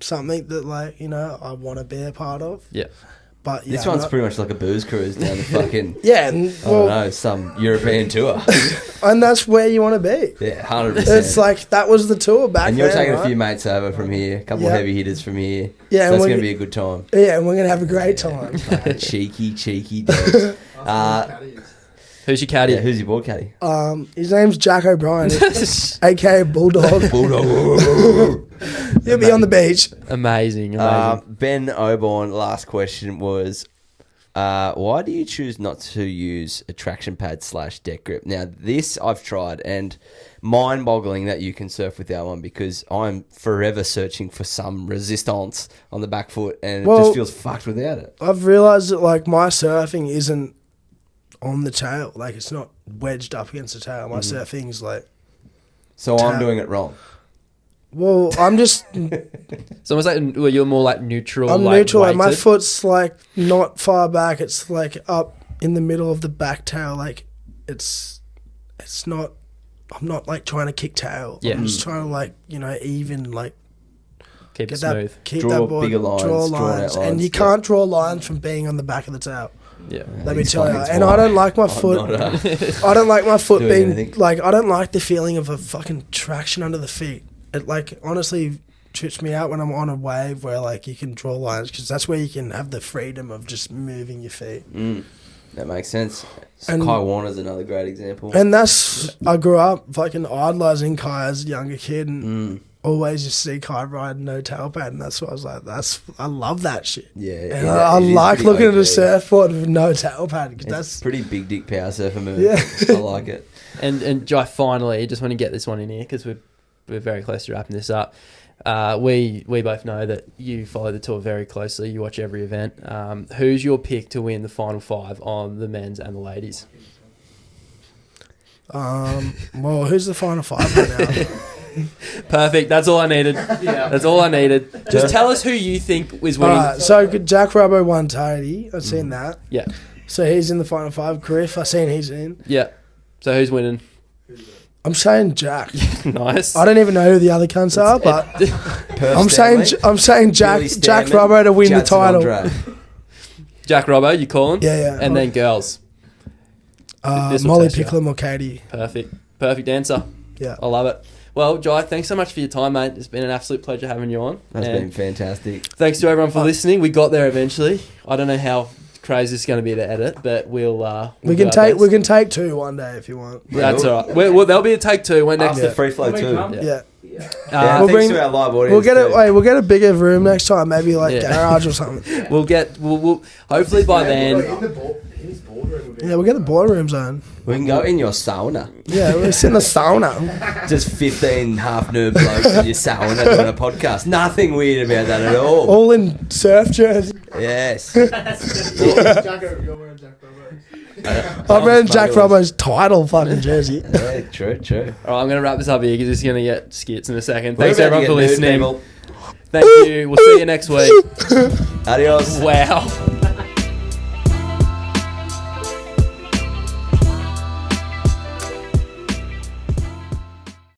something that, like, you know, I want to be a part of. Yeah. But yeah, this one's pretty much like a booze cruise down the fucking and I don't know, some European tour. And that's where you want to be. Yeah, 100%. It's like that was the tour back then. And you're taking right? a few mates over from here, a couple of heavy hitters from here. Yeah, so it's going to be a good time. Yeah, and we're going to have a great time. Cheeky dogs. Who's your caddy? Yeah, who's your board caddy? His name's Jack O'Brien, aka Bulldog. Bulldog. He'll be on the beach. Amazing. Ben Oborn, last question was, why do you choose not to use a traction pad / deck grip? Now, this I've tried, and mind-boggling that you can surf without one, because I'm forever searching for some resistance on the back foot, and it just feels fucked without it. I've realised that, like, my surfing isn't on the tail. Like, it's not wedged up against the tail. My surfing's like... So I'm doing it wrong. Well, I'm just... It's almost like you're more like neutral. I'm like neutral. Like, my weighted. foot's like not far back. It's like up in the middle of the back tail. Like it's not. I'm not like trying to kick tail. Yeah. I'm just trying to, like, you know, even like keep it smooth. Draw that board, bigger lines, draw drawn out lines, lines, and you can't draw lines from being on the back of the tail. Yeah. Let me tell you. And I don't like my foot. I don't like my foot being anything. like. I don't like the feeling of a fucking traction under the feet. It, like, honestly trips me out when I'm on a wave where, like, you can draw lines, because that's where you can have the freedom of just moving your feet. That makes sense. And Kai Warner's another great example. And that's, I grew up fucking idolising Kai as a younger kid, and always just see Kai ride no tailpad, and that's what I was like, I love that shit. Yeah. And I like looking at a surfboard with no tailpad, because that's pretty big dick power surfer move. Yeah. I like it. And Jai, finally, just want to get this one in here, because we're very close to wrapping this up. We both know that you follow the tour very closely. You watch every event. Who's your pick to win the final 5 on the men's and the ladies? well, who's the final 5 right now? Perfect. That's all I needed. That's all I needed. Just tell us who you think is winning. Alright, so Jack Robbo won Tidy. I've seen that. Yeah. So he's in the final 5. Griff, I've seen he's in. Yeah. So who's winning? I'm saying Jack. Nice. I don't even know who the other cunts are, but I'm saying Jack Robbo to win the title. Jack Robbo, you calling? Yeah. And then girls. Molly Picklum or Katie. Perfect answer. Yeah. I love it. Well, Jai, thanks so much for your time, mate. It's been an absolute pleasure having you on. That's been fantastic. Thanks to everyone for listening. We got there eventually. I don't know how crazy it's going to be to edit, but we can take 2 one day if you want. That's all right. There'll be a take 2 when next after free flow 2. Yeah. Thanks to our live audience. We'll get a bigger room next time, maybe garage or something. We'll hopefully by then. We'll get the boardroom zone. We can go in your sauna. Yeah, we're sitting in the sauna. Just 15 half nerd blokes in your sauna doing a podcast. Nothing weird about that at all. All in surf jersey. Yes. You're wearing Jack Robbo. I'm wearing Jack Robbo's title fucking jersey. Yeah, true. All right, I'm going to wrap this up here because it's going to get skits in a second. We're Thanks about everyone to for get nude, listening. people. Thank you. We'll see you next week. Adios. Wow.